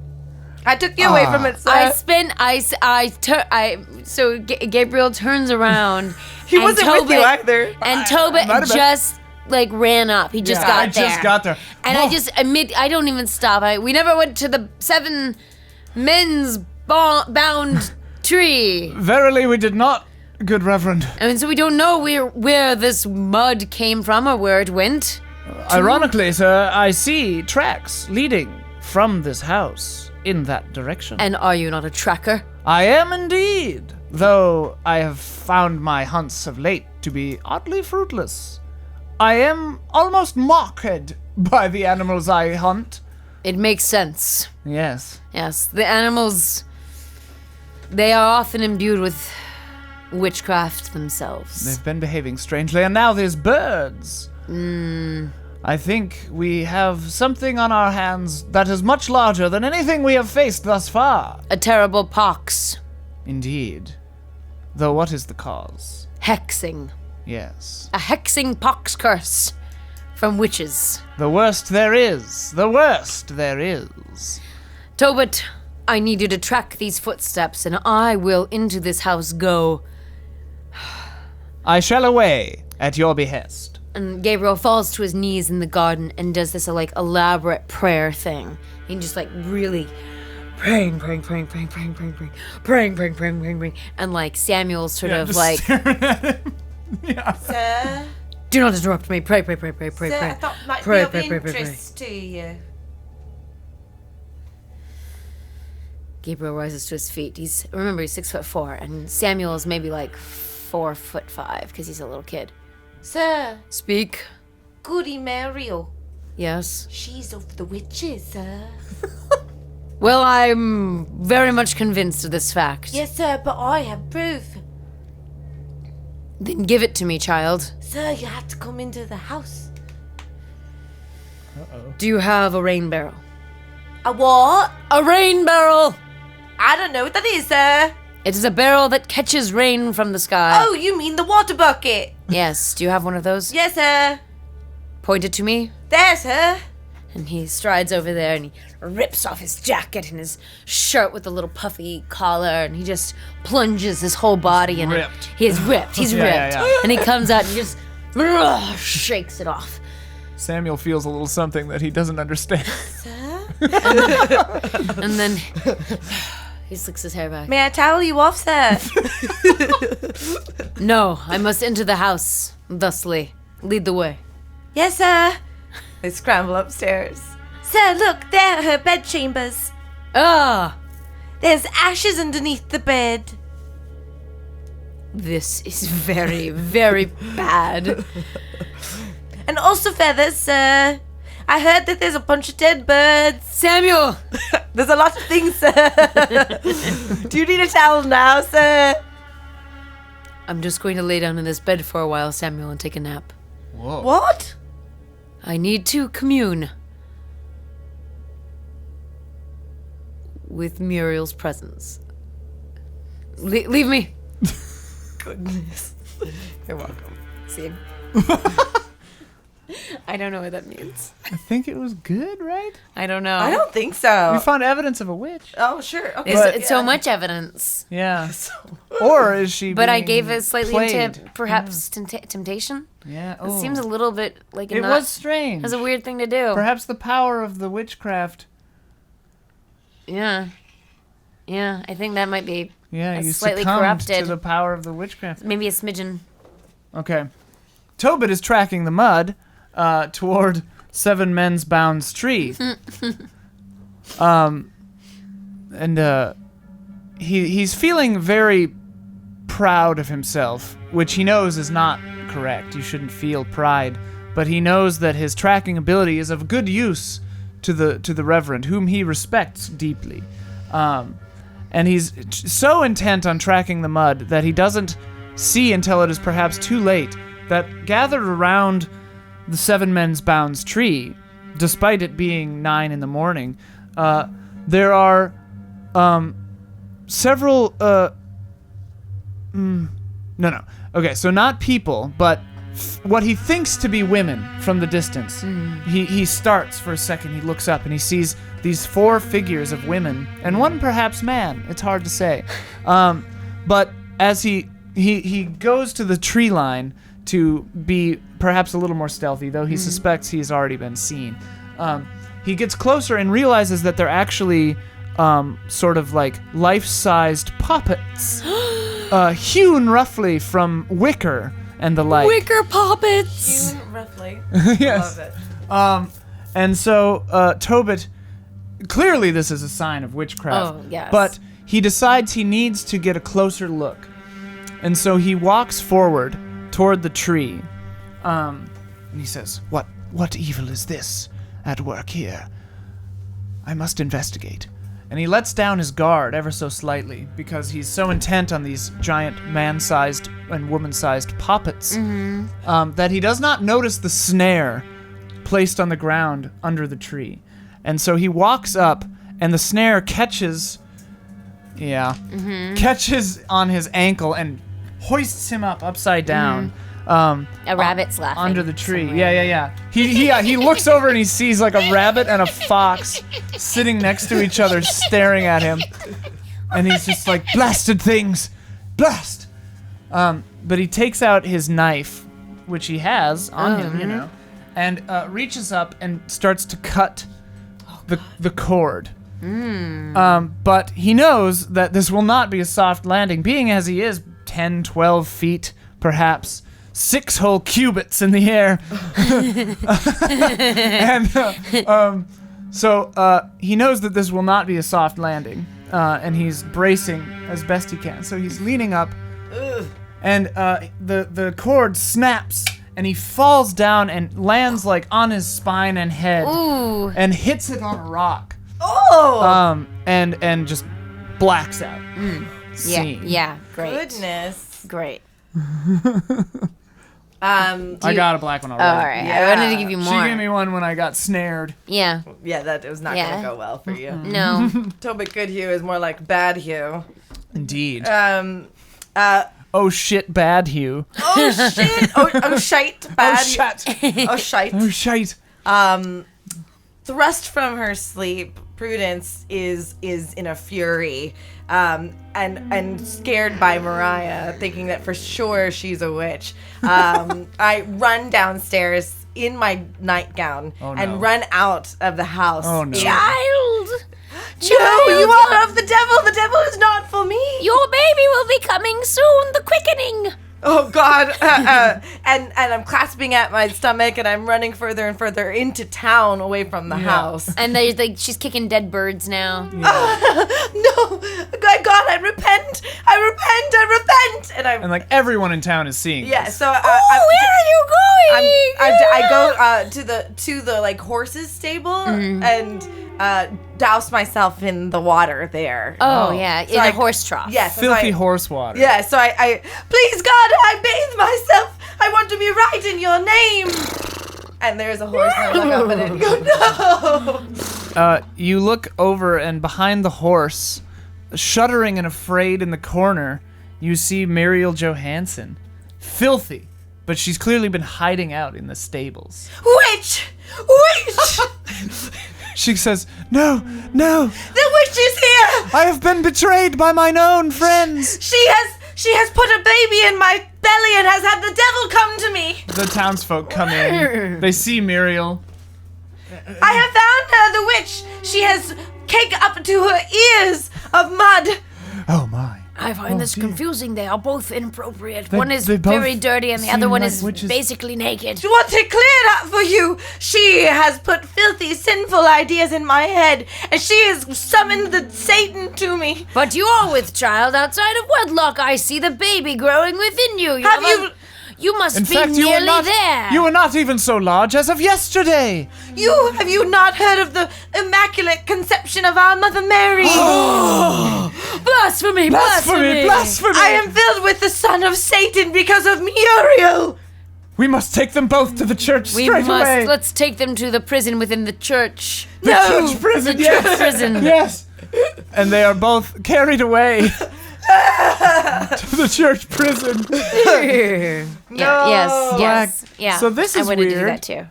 I took you away from it, sir. So Gabriel turns around. He wasn't with you either. And Tobit just ran up. He just got there. I just got there. And I don't even stop. We never went to the 7 men's bound tree. Verily, we did not, good Reverend. And so we don't know where this mud came from or where it went. Ironically, sir, I see tracks leading from this house in that direction. And are you not a tracker? I am indeed, though I have found my hunts of late to be oddly fruitless. I am almost mocked by the animals I hunt. It makes sense. Yes. Yes, the animals, they are often imbued with witchcraft themselves. They've been behaving strangely, and now there's birds. I think we have something on our hands that is much larger than anything we have faced thus far. A terrible pox. Indeed. Though what is the cause? Hexing. Yes. A hexing pox curse from witches. The worst there is. The worst there is. Tobit, I need you to track these footsteps, and I will into this house go. I shall away at your behest. And Gabriel falls to his knees in the garden and does this elaborate prayer thing. He just really praying. And Samuel's sort of staring at him. Yeah. Sir? do not interrupt me. Pray. Sir, I thought might Pray, be of pray, pray. interest to you. Gabriel rises to his feet. Remember, he's 6'4", and Samuel is maybe 4'5" because he's a little kid. Sir, Speak. Goody Muriel. Yes. She's of the witches, sir. Well, I'm very much convinced of this fact. Yes, sir, but I have proof. Then give it to me, child. Sir, you have to come into the house. Do you have a rain barrel? A what? A rain barrel! I don't know what that is, sir. It is a barrel that catches rain from the sky. Oh, you mean the water bucket? Yes. Do you have one of those? Yes, sir. Point it to me. There, sir. And he strides over there and he rips off his jacket and his shirt with the little puffy collar, and he just plunges his whole body in it. Ripped. He is ripped. He's ripped. Yeah. And he comes out and just shakes it off. Samuel feels a little something that he doesn't understand. Sir? And then he slicks his hair back. May I towel you off, sir? No, I must enter the house. Thusly, lead the way. Yes, sir. They scramble upstairs. Sir, look, there are her bed chambers. Ah, There's ashes underneath the bed. this is very, very bad. And also feathers, sir. I heard that there's a bunch of dead birds. Samuel! There's a lot of things, sir. Do you need a towel now, sir? I'm just going to lay down in this bed for a while, Samuel, and take a nap. Whoa. What? I need to commune with Muriel's presence. Leave me. Goodness. You're welcome. See. I don't know what that means. I think it was good, right? I don't know. I don't think so. We found evidence of a witch. Oh, sure. Okay. It's so much evidence. Yeah. Or is she But I being gave it slightly played? into perhaps temptation. Yeah. It Oh. seems a little bit like It was strange. That's a weird thing to do. Perhaps the power of the witchcraft. Yeah. Yeah, I think that might be Yeah, you slightly succumbed corrupted. to the power of the witchcraft. maybe a smidgen. Okay. Tobit is tracking the mud toward Seven Men's Bound's tree. He's feeling very proud of himself, which he knows is not correct. You shouldn't feel pride, but he knows that his tracking ability is of good use to the Reverend, whom he respects deeply. And he's so intent on tracking the mud that he doesn't see until it is perhaps too late that gathered around the Seven Men's Bound's tree, despite it being 9 a.m, there are several no. Okay, so not people, but what he thinks to be women from the distance. He starts for a second, he looks up, and he sees these 4 figures of women, and one perhaps man. It's hard to say. But as he goes to the tree line to be perhaps a little more stealthy, though he suspects he's already been seen. He gets closer and realizes that they're actually sort of like life-sized puppets, hewn roughly from wicker and the like. Wicker puppets! Roughly. Yes. Love it. And so Tobit, clearly this is a sign of witchcraft. Oh, yes. But he decides he needs to get a closer look. And so he walks forward toward the tree. And he says, What evil is this at work here? I must investigate. And he lets down his guard ever so slightly because he's so intent on these giant man-sized and woman-sized puppets that he does not notice the snare placed on the ground under the tree. And so he walks up, and the snare catches on his ankle and hoists him up upside down. A rabbit's laughing. Under the tree. somewhere. Yeah. He looks over and he sees like a rabbit and a fox sitting next to each other staring at him. And he's just like, blasted things! Blast! But he takes out his knife, which he has on him, you know, and reaches up and starts to cut the cord. But he knows that this will not be a soft landing, being as he is 10, 12 feet, perhaps 6 whole cubits in the air. And so he knows that this will not be a soft landing, and he's bracing as best he can. So he's leaning up, and the cord snaps, and he falls down and lands like on his spine and head, and hits it on a rock. Oh! And just blacks out. Scene. Yeah, great. Goodness. Great. I got a black one already. All right, Yeah. I wanted to give you more. She gave me one when I got snared. Yeah. Yeah, that was not Yeah. gonna go well for you. No. Tobit Goodhue is more like Bad Hugh. Indeed. Oh shit, bad Hugh. shit! Oh shite! Bad. Oh shite! Oh shite. Thrust from her sleep, Prudence is in a fury, and scared by Mariah, thinking that for sure she's a witch. I run downstairs in my nightgown and run out of the house. Oh no. Child! No, you are of the devil. The devil is not for me. Your baby will be coming soon, the quickening. Oh God! And I'm clasping at my stomach, and I'm running further and further into town, away from the house. And there's like she's kicking dead birds now. No, God! I repent! And like everyone in town is seeing Yeah. this. So Where are you going? I go to the like horses stable, and douse myself in the water there. Oh, yeah, So in I- a horse trough. Yes. so Filthy I- horse water. Yeah, so I please God, I bathe myself. I want to be right in your name. And there's a horse, and I look up at it and go, no. You look over, and behind the horse, shuddering and afraid in the corner, you see Muriel Johansson. Filthy, but she's clearly been hiding out in the stables. Witch! She says, No! The witch is here! I have been betrayed by mine own friends! She has put a baby in my belly and has had the devil come to me. The townsfolk come in. They see Muriel. I have found her, the witch. She has cake up to her ears of mud. Oh my. I find this confusing. They are both inappropriate. They- one is they both very dirty and the seem other one like is witches. basically naked. To want it cleared up for you. She has put filthy, sinful ideas in my head, and she has summoned the Satan to me. But you are with child outside of wedlock. I see the baby growing within you. Have you- You must In be fact, you nearly were not. there. You were not even so large as of yesterday. Have you not heard of the immaculate conception of our Mother Mary? Blasphemy! Blasphemy! Blasphemy! I am filled with the son of Satan because of Muriel. We must take them both to the church We straight must. away. Let's take them to the prison within the church. The No! church prison. The yes. church prison. Yes. And they are both carried away to the church prison. Yeah, yes, yes, yeah. So this I is want to do weird. that too.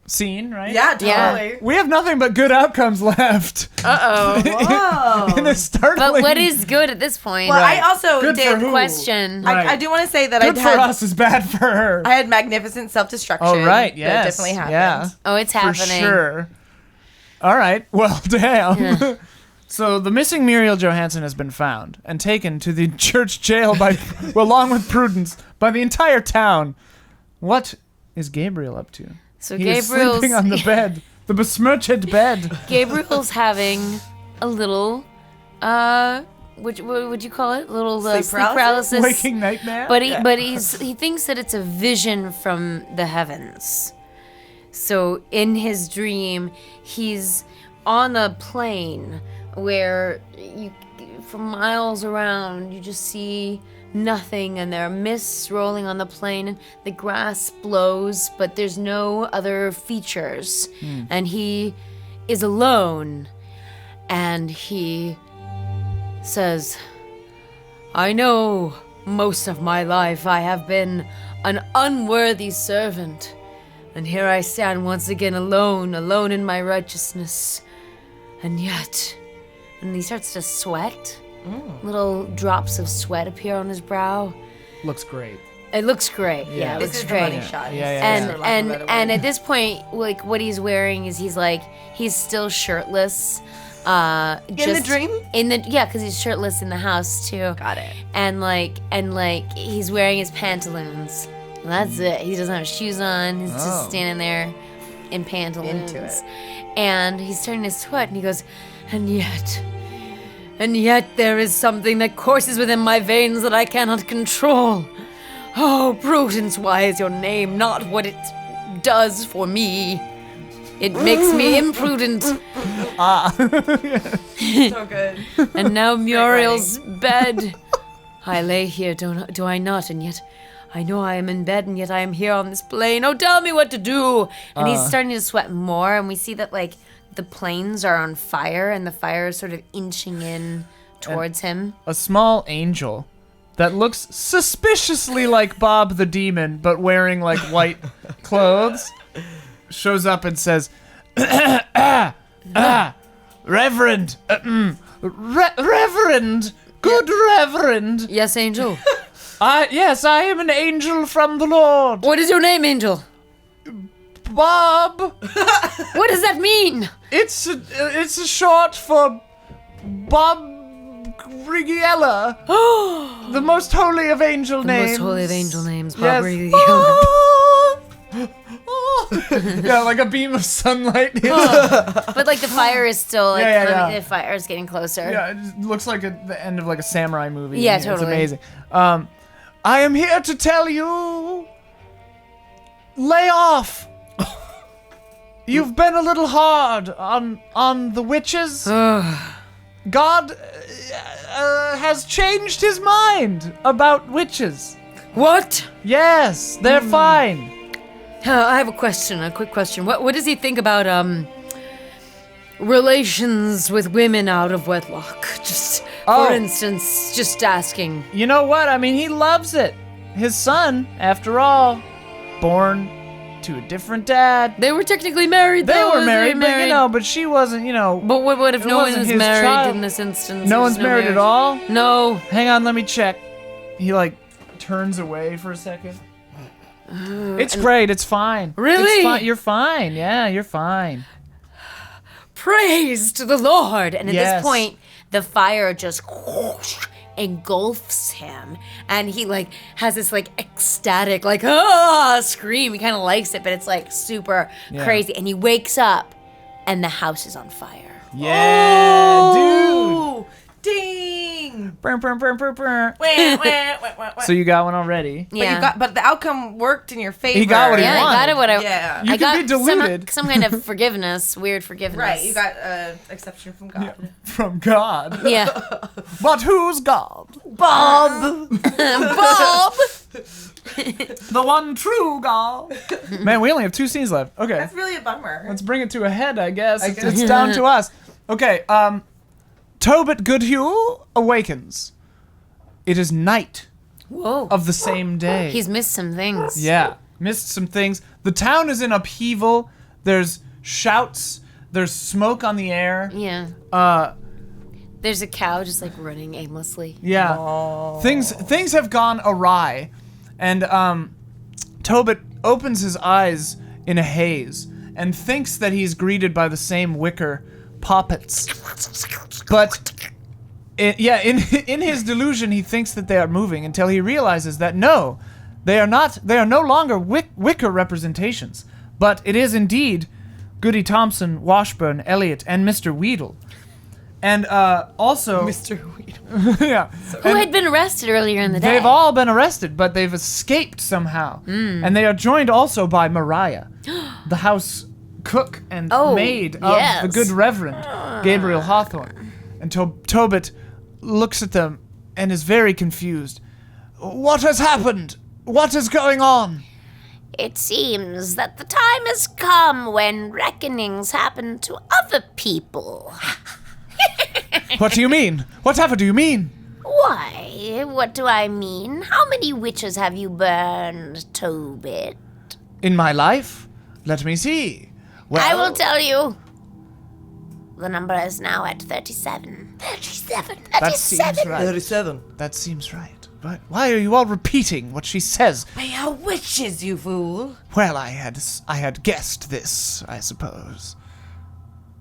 Scene, right? Yeah, totally. Yeah. We have nothing but good outcomes left. Whoa. In a startling. But what is good at this point? Well, Right. I also Good for did who? Question. Right. I do want to say that good I for had us is bad for her. I had magnificent self-destruction. Oh right, that yes, definitely happened. yeah, Oh, it's for happening. sure. All right, well, damn. So the missing Muriel Johansson has been found and taken to the church jail by, well, along with Prudence, by the entire town. What is Gabriel up to? So He is Gabriel's sleeping on the bed, the besmirched bed. Gabriel's having a little what would you call it? Little Sleep sleep paralysis. Waking nightmare. But he thinks that it's a vision from the heavens. So in his dream, he's on a plane where you, for miles around, you just see nothing, and there are mists rolling on the plane, and the grass blows, but there's no other features. And he is alone, and he says, I know most of my life I have been an unworthy servant, and here I stand once again alone in my righteousness. And yet, and he starts to sweat. Little drops of sweat appear on his brow. Looks great. It looks great. Yeah, it This looks is the great. money shot. Yeah. For lack of a better And word. at this point, like what he's wearing is he's still shirtless. in the dream? Because he's shirtless in the house too. Got it. And he's wearing his pantaloons. And that's it. He doesn't have shoes on. He's just standing there in pantaloons. Into it. And he's starting to sweat, and he goes, and yet there is something that courses within my veins that I cannot control. Oh, Prudence, why is your name not what it does for me? It makes me imprudent. So good. And now Muriel's bed. I lay here, do I not? And yet I know I am in bed, and yet I am here on this plane. Oh, tell me what to do. And he's starting to sweat more, and we see that the planes are on fire, and the fire is sort of inching in towards him. A small angel that looks suspiciously like Bob the Demon, but wearing white clothes, shows up and says, Reverend, Reverend, good Reverend. Yes, Angel. Yes, I am an angel from the Lord. What is your name, Angel? Bob. What does that mean? It's a short for Bob Rigiella. The most holy of angel names. Most holy of angel names, Bob Yes. Riggle. Yeah, like a beam of sunlight. But the fire is still Yeah. the fire is getting closer. Yeah, it just looks like the end of a samurai movie. Yeah, It's totally. amazing. I am here to tell you, lay off. you've been a little hard on the witches. God has changed his mind about witches. What? Yes, they're fine. I have a quick question. What does he think about relations with women out of wedlock? Just for instance, just asking. You know what? I mean, he loves it. His son, after all, born to a different dad. They were technically married, though. They were married, but she wasn't, But what if no one is married child. in this instance? No one's married at all? No. Hang on, let me check. He, turns away for a second. It's great, it's fine. Really? It's fine. You're fine. Yeah, you're fine. Praise to the Lord. And at Yes. this point, the fire just engulfs him. And he, has this, ecstatic, scream. He kind of likes it, but it's, super crazy. And he wakes up, and the house is on fire. Yeah, Oh, ding! dude. Brr. Wah, wah, wah, wah, wah. So you got one already. Yeah. But the outcome worked in your favor. He got what he Yeah, wanted. I got it. What I Yeah. You I can got be deluded. some kind of forgiveness, weird forgiveness. Right, you got exception from God. From God. Yeah. But who's God? Bob! Bob. The one true God. Man, we only have 2 scenes left. Okay. That's really a bummer. Let's bring it to a head, I guess. It's down to us. Okay, Tobit Goodhue awakens. It is night Whoa. of the same day. He's missed some things. Yeah, missed some things. The town is in upheaval. There's shouts. There's smoke on the air. Yeah. There's a cow just running aimlessly. Yeah. Oh. Things have gone awry. And Tobit opens his eyes in a haze and thinks that he's greeted by the same wicker poppets. But in his delusion, he thinks that they are moving until he realizes that no, they are not. They are no longer wicker representations, but it is indeed Goody Thompson, Washburn, Elliot, and Mr. Weedle. And also Mr. Weedle. yeah. Who had been arrested earlier in the day? They've all been arrested, but they've escaped somehow. And they are joined also by Mariah, the house cook and maid of the good Reverend Gabriel Hawthorne. And Tobit looks at them and is very confused. What has happened? What is going on? It seems that the time has come when reckonings happen to other people. What do you mean? Whatever do you mean? Why, what do I mean? How many witches have you burned, Tobit? In my life? Let me see. Well, I will tell you. The number is now at 37. 37. That seems right. 37. That seems right. But why are you all repeating what she says? They are witches, you fool. Well, I had guessed this, I suppose.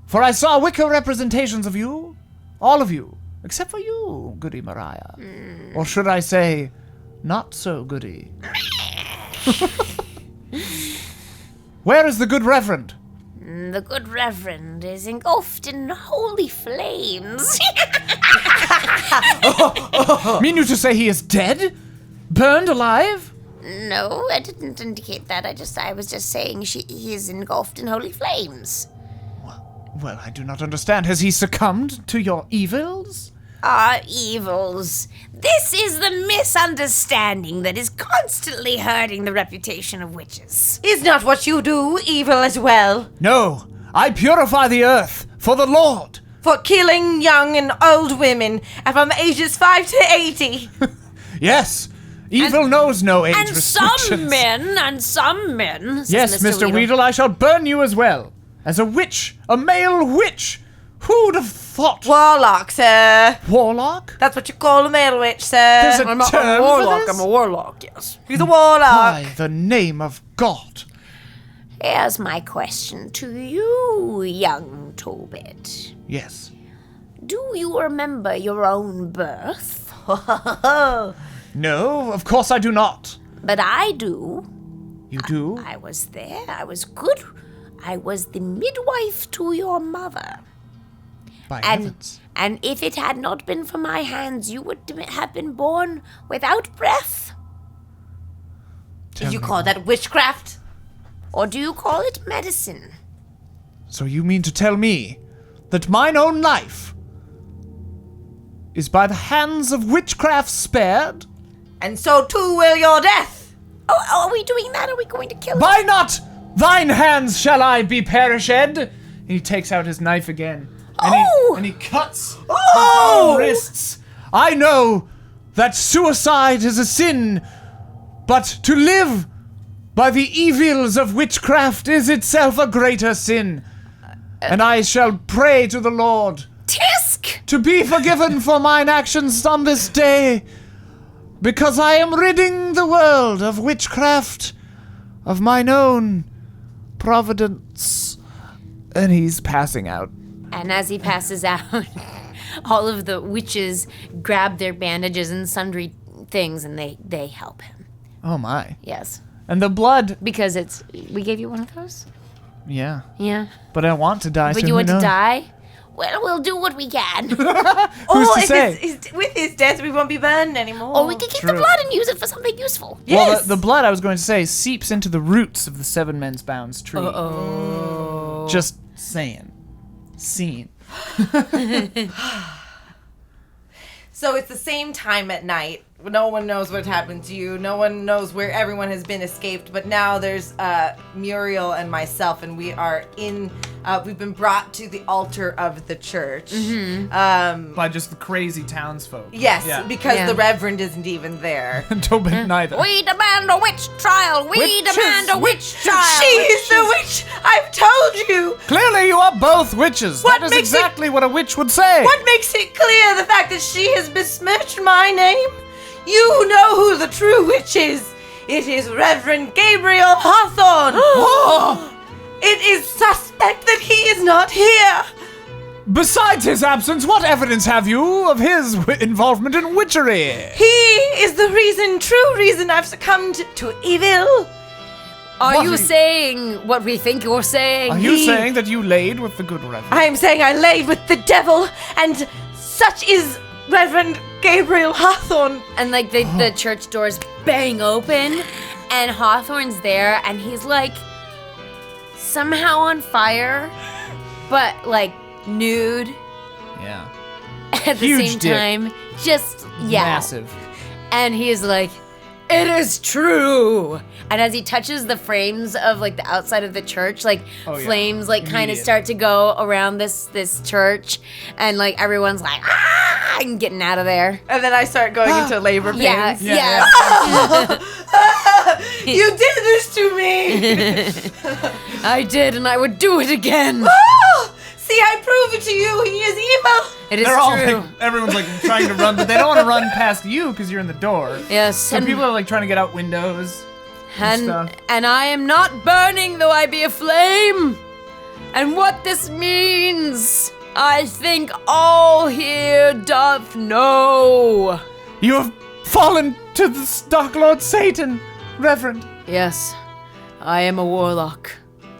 For I saw wicker representations of you, all of you, except for you, Goody Mariah. Or should I say, not so goody. Where is the good Reverend? The good Reverend is engulfed in holy flames. Mean you to say he is dead? Burned alive? No, I didn't indicate that. I was just saying he is engulfed in holy flames. Well, I do not understand. Has he succumbed to your evils? Our evils. This is the misunderstanding that is constantly hurting the reputation of witches. Is not what you do evil as well? No, I purify the earth for the Lord. For killing young and old women from ages 5 to 80. Yes, evil knows no age And restrictions. some men, says Yes, Mr. Weedle, I shall burn you as well. As a witch, a male witch. Who'd have thought? Warlock, sir. Warlock? That's what you call a male witch, sir. There's a I'm not term a warlock, for this? I'm a warlock, yes. He's a warlock. By the name of God. Here's my question to you, young Tobit. Yes. Do you remember your own birth? No, of course I do not. But I do. You do? I was there. I was good. I was the midwife to your mother. By heavens. And if it had not been for my hands, you would have been born without breath. Tell Did you me call more. that witchcraft? Or do you call it medicine? So you mean to tell me that mine own life is by the hands of witchcraft spared? And so too will your death. Oh, are we doing that? Are we going to kill him? By not thine hands shall I be perished. And he takes out his knife again. And he cuts his own wrists. I know that suicide is a sin, but to live by the evils of witchcraft is itself a greater sin. And I shall pray to the Lord Tisk! to be forgiven for mine actions on this day, because I am ridding the world of witchcraft, of mine own providence. And he's passing out. And as he passes out, all of the witches grab their bandages and sundry things, and they help him. Oh my. Yes. And the blood. Because we gave you one of those? Yeah. Yeah. But I want to die. But so you who want to knows? die? Well, we'll do what we can. Who's to say? With his death, we won't be burned anymore. Or we can keep the True. blood and use it for something useful. Well, Yes. the blood, I was going to say, seeps into the roots of the Seven Men's Bounds tree. Uh-oh. Just saying. Scene. So it's the same time at night. No one knows what happened to you. No one knows where everyone has been escaped. But now there's Muriel and myself, and we are in. We've been brought to the altar of the church. By just the crazy townsfolk. Yes, Yeah. because Yeah. the Reverend isn't even there. Tobin neither. We demand a witch trial. We Witches, demand a witch trial. She is the witch. I've told you. Clearly you are both witches. What that is makes exactly what a witch would say. What makes it clear the fact that she has besmirched my name? You know who the true witch is. It is Reverend Gabriel Hawthorne. It is suspect that he is not here. Besides his absence, what evidence have you of his involvement in witchery? He is the true reason I've succumbed to evil. Are What you are you- saying what we think you're saying? Are you saying that you laid with the good Reverend? I am saying I laid with the devil, and such is Reverend Gabriel Hawthorne. And like the church doors bang open, and Hawthorne's there, and he's like somehow on fire, but like nude Yeah. at the Huge same dick. time. Just Massive. And he's like, "It is true." And as he touches the frames of like the outside of the church, like Oh, yeah. flames like kind of Immediate. start to go around this church, and like everyone's like, "Ah!" and getting out of there. And then I start going into labor pains. Yeah, Yeah, yeah. You did this to me. I did, and I would do it again. Oh, see, I prove it to you. He is evil. It is They're all true. like, everyone's like trying to run, but they don't want to run past you because you're in the door. Yes, So and, people are like trying to get out windows. stuff. and I am not burning, though I be a flame. And what this means, I think all here doth know. You have fallen to the Dark Lord Satan, Reverend. Yes, I am a warlock.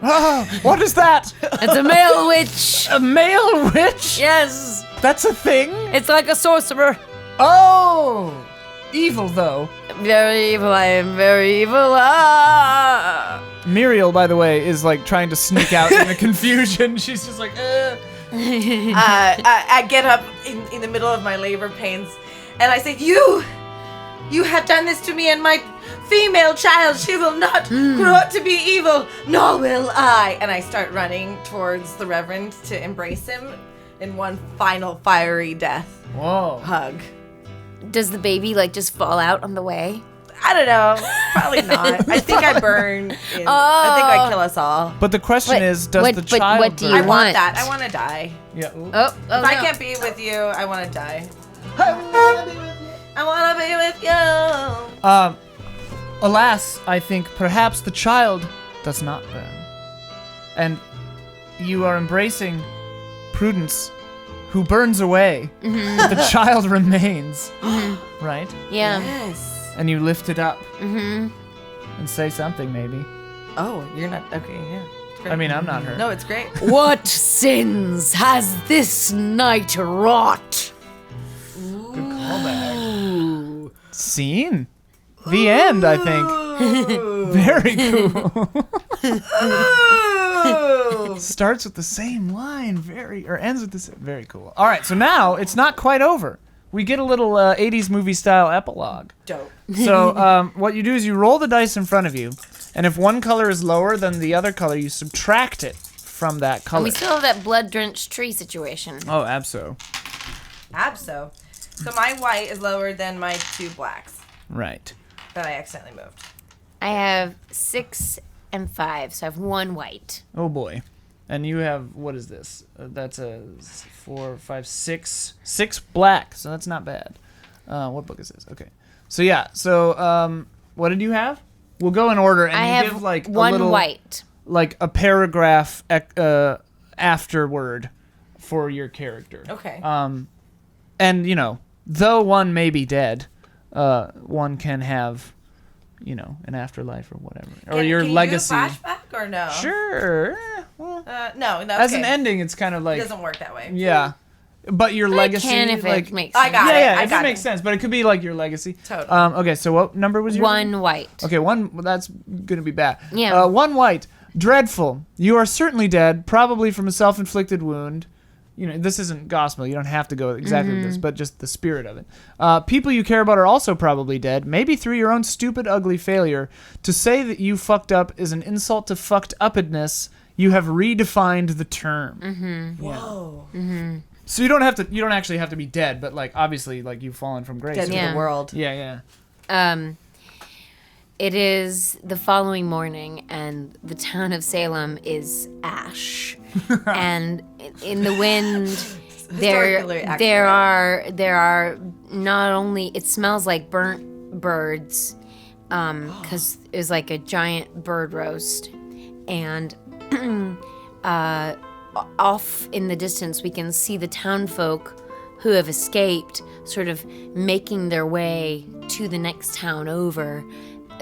Ah, what is that? It's a male witch. A male witch? Yes, That's a thing? it's like a sorcerer. Oh! Evil, though. Very evil, I am very evil. Ah. Muriel, by the way, is like trying to sneak out in the confusion. She's just like, I get up in the middle of my labor pains, and I say, You have done this to me and my female child. She will not grow up to be evil, nor will I. And I start running towards the Reverend to embrace him in one final fiery death Whoa. hug. Does the baby like just fall out on the way? I don't know. Probably not. I think I burn. I think I kill us all. But the question is, does the but child... what do you I burn? want want? that. I want to die. Yeah. Ooh. Oh, If I no. can't be with you, I want to die. I want to be with you. Alas, I think perhaps the child does not burn. And you are embracing Prudence, who burns away. The child remains. Right? Yeah. Yes. And you lift it up. And say something, maybe. Oh, you're not okay. Yeah. It's great. I mean, I'm not her. No, it's great. What sins has this night wrought? Good callback. Scene. The end, I think. Very cool. Ooh. Starts with the same line, or ends with the same. Very cool. All right, so now it's not quite over. We get a little 80s movie style epilogue. Dope. So what you do is you roll the dice in front of you, and if one color is lower than the other color, you subtract it from that color. And we still have that blood-drenched tree situation. Oh, abso. Abso. So my white is lower than my 2 blacks Right. that I accidentally moved. I have 6 and 5, so I have 1 white. Oh boy. And you have, what is this? That's a 4, 5, 6. 6 black, so that's not bad. What book is this? Okay. So yeah, so what did you have? We'll go in order, and I you have give like 1 a little, white. like a paragraph afterward for your character. Okay. And you know, though one may be dead, one can have, you know, an afterlife or whatever, or your can legacy. You do a flashback or no? Sure. Well, no. as Okay. an ending, it's kind of like It doesn't work that way. yeah, but your legacy, Can if like it makes I sense. got it. yeah, I if it got makes sense, but it could be like your legacy. Totally. Okay, so what number was yours? 1 white. Okay, 1. That's gonna be bad. Yeah. 1 white. Dreadful. You are certainly dead, probably from a self-inflicted wound. You know, this isn't gospel. You don't have to go exactly with this, but just the spirit of it. People you care about are also probably dead, maybe through your own stupid, ugly failure. To say that you fucked up is an insult to fucked upness. You have redefined the term. Whoa. So you don't actually have to be dead, but like obviously like you've fallen from grace. Dead to Yeah. the world. Yeah, yeah. It is the following morning, and the town of Salem is ash. And in the wind, Historically accurate. there are not only, it smells like burnt birds, because it was like a giant bird roast, and off in the distance we can see the townfolk who have escaped sort of making their way to the next town over.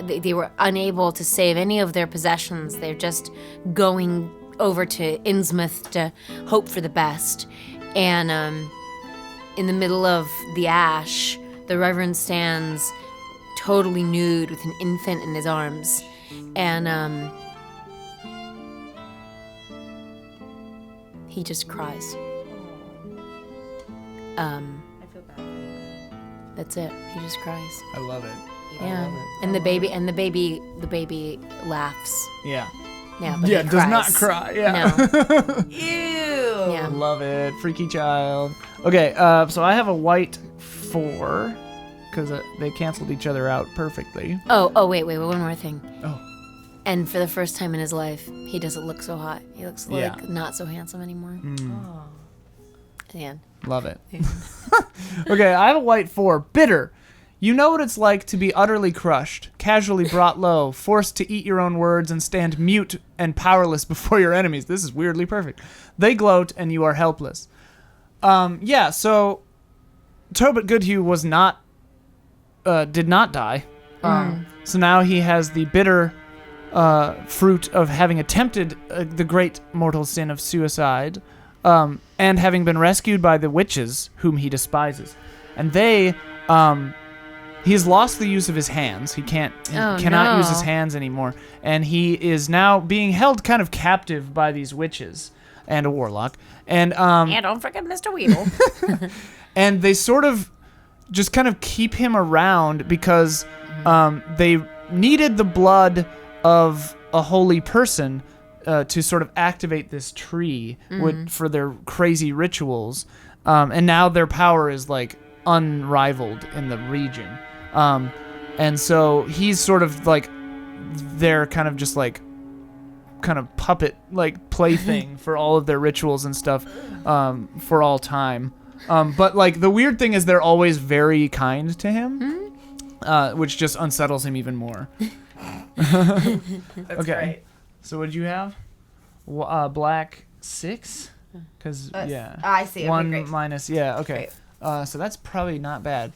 They were unable to save any of their possessions. They're just going over to Innsmouth to hope for the best. And in the middle of the ash, the Reverend stands totally nude with an infant in his arms. And he just cries. I feel bad. That's it. He just cries. I love it. Yeah. And the baby laughs. Yeah. Yeah, but Yeah, he does not cries. cry. Yeah. No. Ew. Yeah. Love it. Freaky child. Okay, so I have a white 4 because they canceled each other out perfectly. Oh, wait, one more thing. Oh. And for the first time in his life, he doesn't look so hot. He looks like Yeah. not so handsome anymore. Oh. Yeah. Love it. Okay, I have a white 4. Bitter. You know what it's like to be utterly crushed, casually brought low, forced to eat your own words and stand mute and powerless before your enemies. This is weirdly perfect. They gloat and you are helpless. Yeah, so Tobit Goodhue was not, did not die. So now he has the bitter fruit of having attempted the great mortal sin of suicide, and having been rescued by the witches whom he despises. And they, he's lost the use of his hands. He cannot use his hands anymore. And he is now being held kind of captive by these witches and a warlock. And don't forget Mr. Weedle. and they sort of just kind of keep him around because they needed the blood of a holy person to sort of activate this tree for their crazy rituals. And now their power is like unrivaled in the region. And so he's sort of like their kind of just like kind of puppet like plaything for all of their rituals and stuff for all time. But like the weird thing is they're always very kind to him, which just unsettles him even more. That's Okay. great. So what did you have? Black 6? Because yeah, I see. Okay, 1 great. minus okay. So that's probably not bad.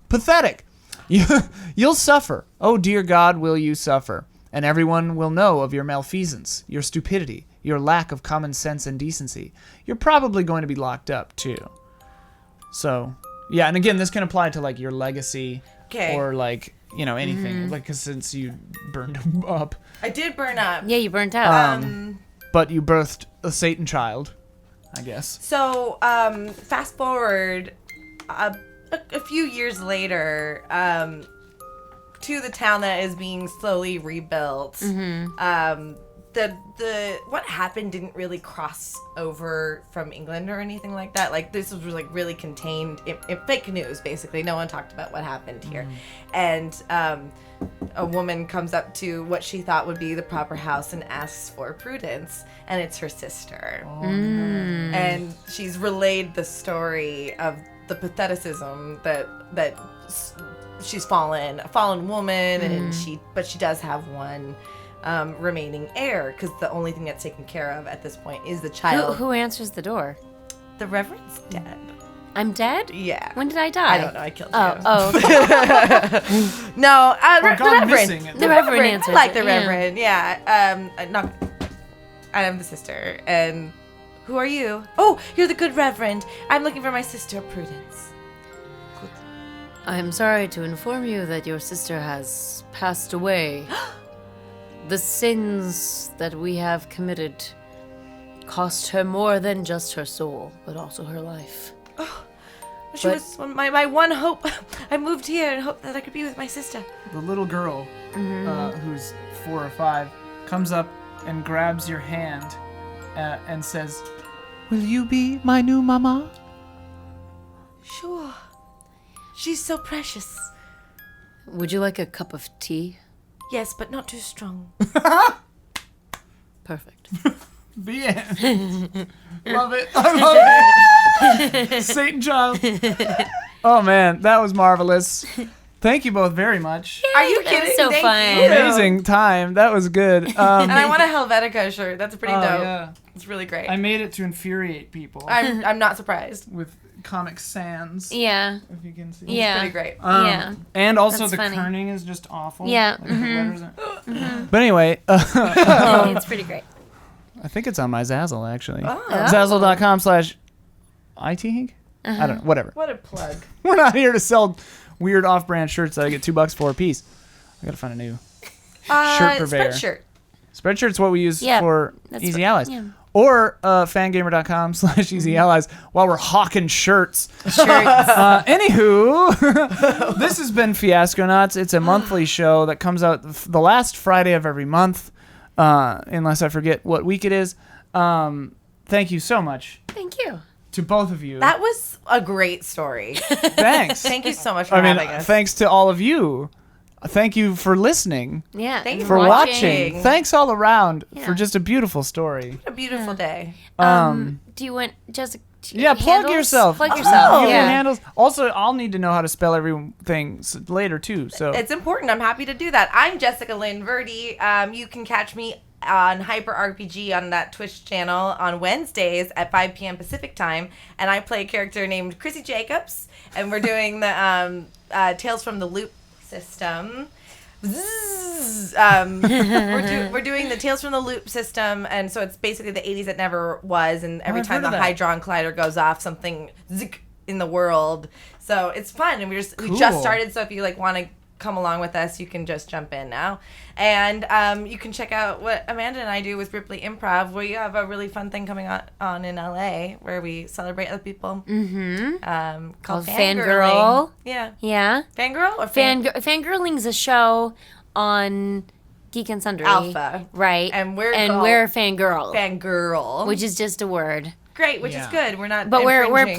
Pathetic. You'll suffer. Oh dear God, will you suffer? And everyone will know of your malfeasance, your stupidity, your lack of common sense and decency. You're probably going to be locked up too. So yeah, and again, this can apply to like your legacy, or like anything, like 'cause since you burned up. I did burn up. Yeah, you burnt out. but you birthed a Satan child, I guess. So, fast forward a few years later, to the town that is being slowly rebuilt. The what happened didn't really cross over from England or anything like that. Like, this was like really contained in fake news, basically. No one talked about what happened here. And a woman comes up to what she thought would be the proper house and asks for Prudence, and it's her sister. And she's relayed the story of the patheticism that she's a fallen woman, and she does have one remaining heir, because the only thing that's taken care of at this point is the child. Who answers the door? The Reverend's dead. I'm dead? Yeah. when did I die? I don't know. I killed you. Oh, okay. No, the gone Reverend. missing. The Reverend answers I like it, the yeah. Reverend. Yeah. I am the sister. And who are you? Oh, you're the good Reverend. I'm looking for my sister, Prudence. I'm sorry to inform you that your sister has passed away. The sins that we have committed cost her more than just her soul, but also her life. She was my one hope. I moved here and hoped that I could be with my sister. The little girl, who's 4 or 5, comes up and grabs your hand and says, "Will you be my new mama?" Sure. She's so precious. Would you like a cup of tea? Yes, but not too strong. Perfect. The end. Love it. I love it. Satan child. Oh, man. That was marvelous. Thank you both very much. Are you that kidding? was so Thank fun. you. Amazing time. That was good. And I want a Helvetica shirt. That's pretty dope. Yeah. It's really great. I made it to infuriate people I'm not surprised. with Comic Sans. Yeah. If you can see. Yeah. Pretty great. Yeah. And also That's the funny. kerning is just awful. Yeah, Like, the letters are- But anyway, It's pretty great. I think it's on my Zazzle, actually. Oh. Zazzle.com/IT. I don't know. Whatever. What a plug. We're not here to sell weird off-brand shirts that I get $2 for a piece. I gotta find a new shirt purveyor. Spreadshirt. Spreadshirt's what we use Yeah, for that's Easy what- Allies. yeah. Or fangamer.com/Easy Allies while we're hawking shirts. Shirts. Anywho, this has been Fiasconauts. It's a monthly show that comes out the last Friday of every month, unless I forget what week it is. Thank you so much Thank you. to both of you. That was a great story. Thanks. Thank you so much for I mean, having us. thanks to all of you. Thank you for listening, Yeah. Thank you for watching. watching. Thanks all around Yeah. for just a beautiful story. A beautiful day. Do you want Jessica? Yeah, plug handles? yourself. Plug yourself. Oh. Give your Yeah. handles. Also, I'll need to know how to spell everything later too. So It's important. I'm happy to do that. I'm Jessica Lynn Verdi. You can catch me on Hyper RPG on that Twitch channel on Wednesdays at 5 p.m. Pacific time, and I play a character named Chrissy Jacobs, and we're doing the Tales from the Loop system. Zzz. We're doing the Tales from the Loop system, and so it's basically the 80s that never was, and every I've time heard the of that. Hydron Collider goes off, something zik in the world. So it's fun, and we just Cool. started. So if you want to come along with us, you can just jump in now, and you can check out what Amanda and I do with Ripley Improv. We have a really fun thing coming on in LA where we celebrate other people. Called Called Fangirling. Fangirl. Yeah, Yeah. Fangirl or Fangirling's a show on Geek and Sundry. Alpha. Right. And we're and called we're Fangirl. Fangirl, Which is just a word. great, which Yeah. is good. We're not, But we're infringing.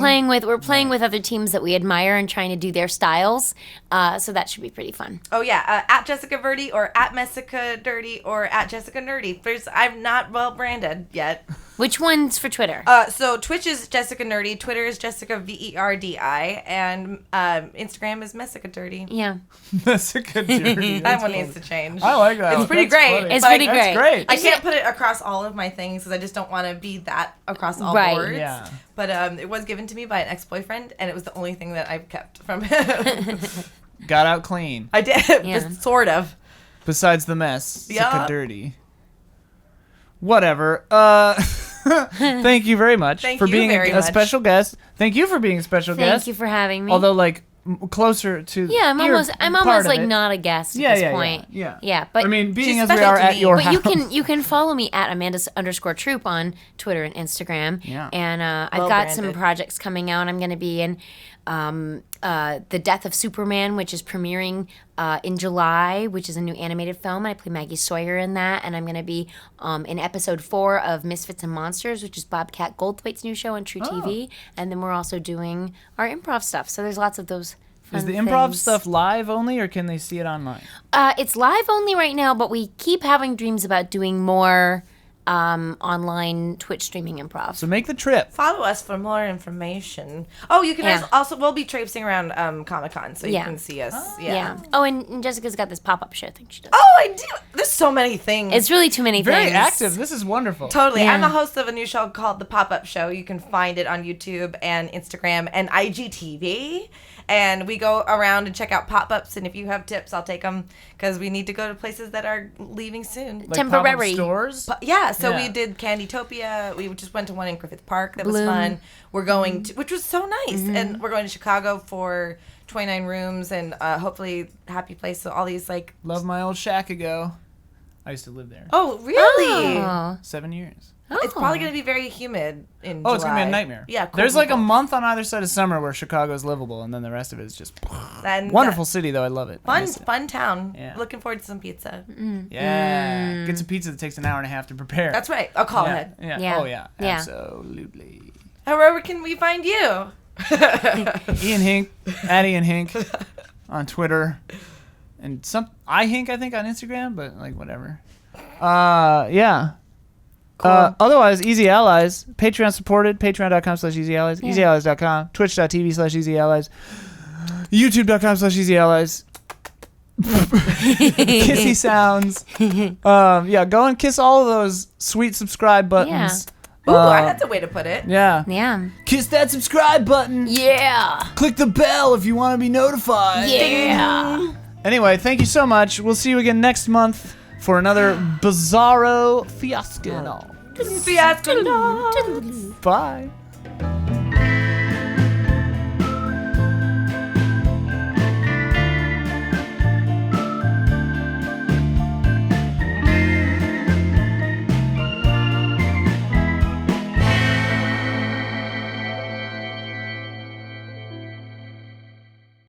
playing with other teams that we admire and trying to do their styles. So that should be pretty fun. Oh yeah, at Jessica Verdi or at Messica Dirty or at Jessica Nerdy. I'm not well branded yet. Which one's for Twitter? So Twitch is Jessica Nerdy, Twitter is Jessica Verdi, and Instagram is Messica Dirty. Yeah. that's a good journey. That one needs to change. I like that. It's pretty That's great. funny. It's but pretty That's great. great. I can't put it across all of my things because I just don't want to be that across all Right. boards. Yeah. But it was given to me by an ex-boyfriend, and it was the only thing that I've kept from him. Got out clean. I did, Yeah. just sort of. Besides the mess. Yeah. Sicka dirty. Whatever. Thank you very much Thank for you being very a much. special guest. Thank you for being a special Thank guest. you for having me. Although, like, closer to Yeah, I'm your almost part of like it. not a guest Yeah, at this yeah, point. yeah. But I mean, being she's as we special are to at me. your But house. you can follow me at Amanda_Troop on Twitter and Instagram. Yeah. And I've Well got some branded. projects coming out. I'm going to be in The Death of Superman, which is premiering in July, which is a new animated film. I play Maggie Sawyer in that. And I'm going to be in episode 4 of Misfits and Monsters, which is Bobcat Goldthwait's new show on True TV. And then we're also doing our improv stuff. So there's lots of those fun Is the improv things. stuff live only, or can they see it online? It's live only right now, but we keep having dreams about doing more online Twitch streaming improv. So make the trip. Follow us for more information. Oh, you can Yeah. also we'll be traipsing around Comic-Con, so you Yeah. can see us. Yeah. Oh, and Jessica's got this pop-up show thing she does. Oh, I do. There's so many things. It's really too many Very things. active. This is wonderful. Totally. Yeah. I'm the host of a new show called The Pop-Up Show. You can find it on YouTube and Instagram and IGTV. And we go around and check out pop-ups. And if you have tips, I'll take them because we need to go to places that are leaving soon. Like Temporary. pop-up stores. Yeah, so Yeah. we did Candytopia. We just went to one in Griffith Park. That was Bloom. fun. We're going to, which was so nice. And we're going to Chicago for 29 rooms and hopefully Happy Place. So all these like, Love my old shack ago. I used to live there. oh, really? Oh. 7 years. It's probably going to be very humid in Oh, it's gonna be a July. nightmare. Yeah, cool, There's cool, like a cool. month on either side of summer where Chicago's livable, and then the rest of it is just And, wonderful city. Though I love it. I Fun, miss it. fun town. Yeah. Looking forward to some pizza. Yeah. Get some pizza that takes an hour and a half to prepare. That's right. I'll call yeah. ahead. Yeah. Yeah. Oh yeah. Yeah. Absolutely. Wherever can we find you? Ian Hink, at Ian Hink, on Twitter, and I think on Instagram, but like whatever. Yeah. Otherwise, Easy Allies, Patreon supported, patreon.com/Easy Allies, EasyAllies.com, twitch.tv/EasyAllies, youtube.com/Easy Allies. Kissy sounds. Yeah, go and kiss all of those sweet subscribe buttons. Ooh, that's a way to put it. Yeah. Yeah. Kiss that subscribe button. Yeah. Click the bell if you want to be notified. Yeah. Anyway, thank you so much. We'll see you again next month for another bizarro Fiasconauts. Fiasconauts. Bye.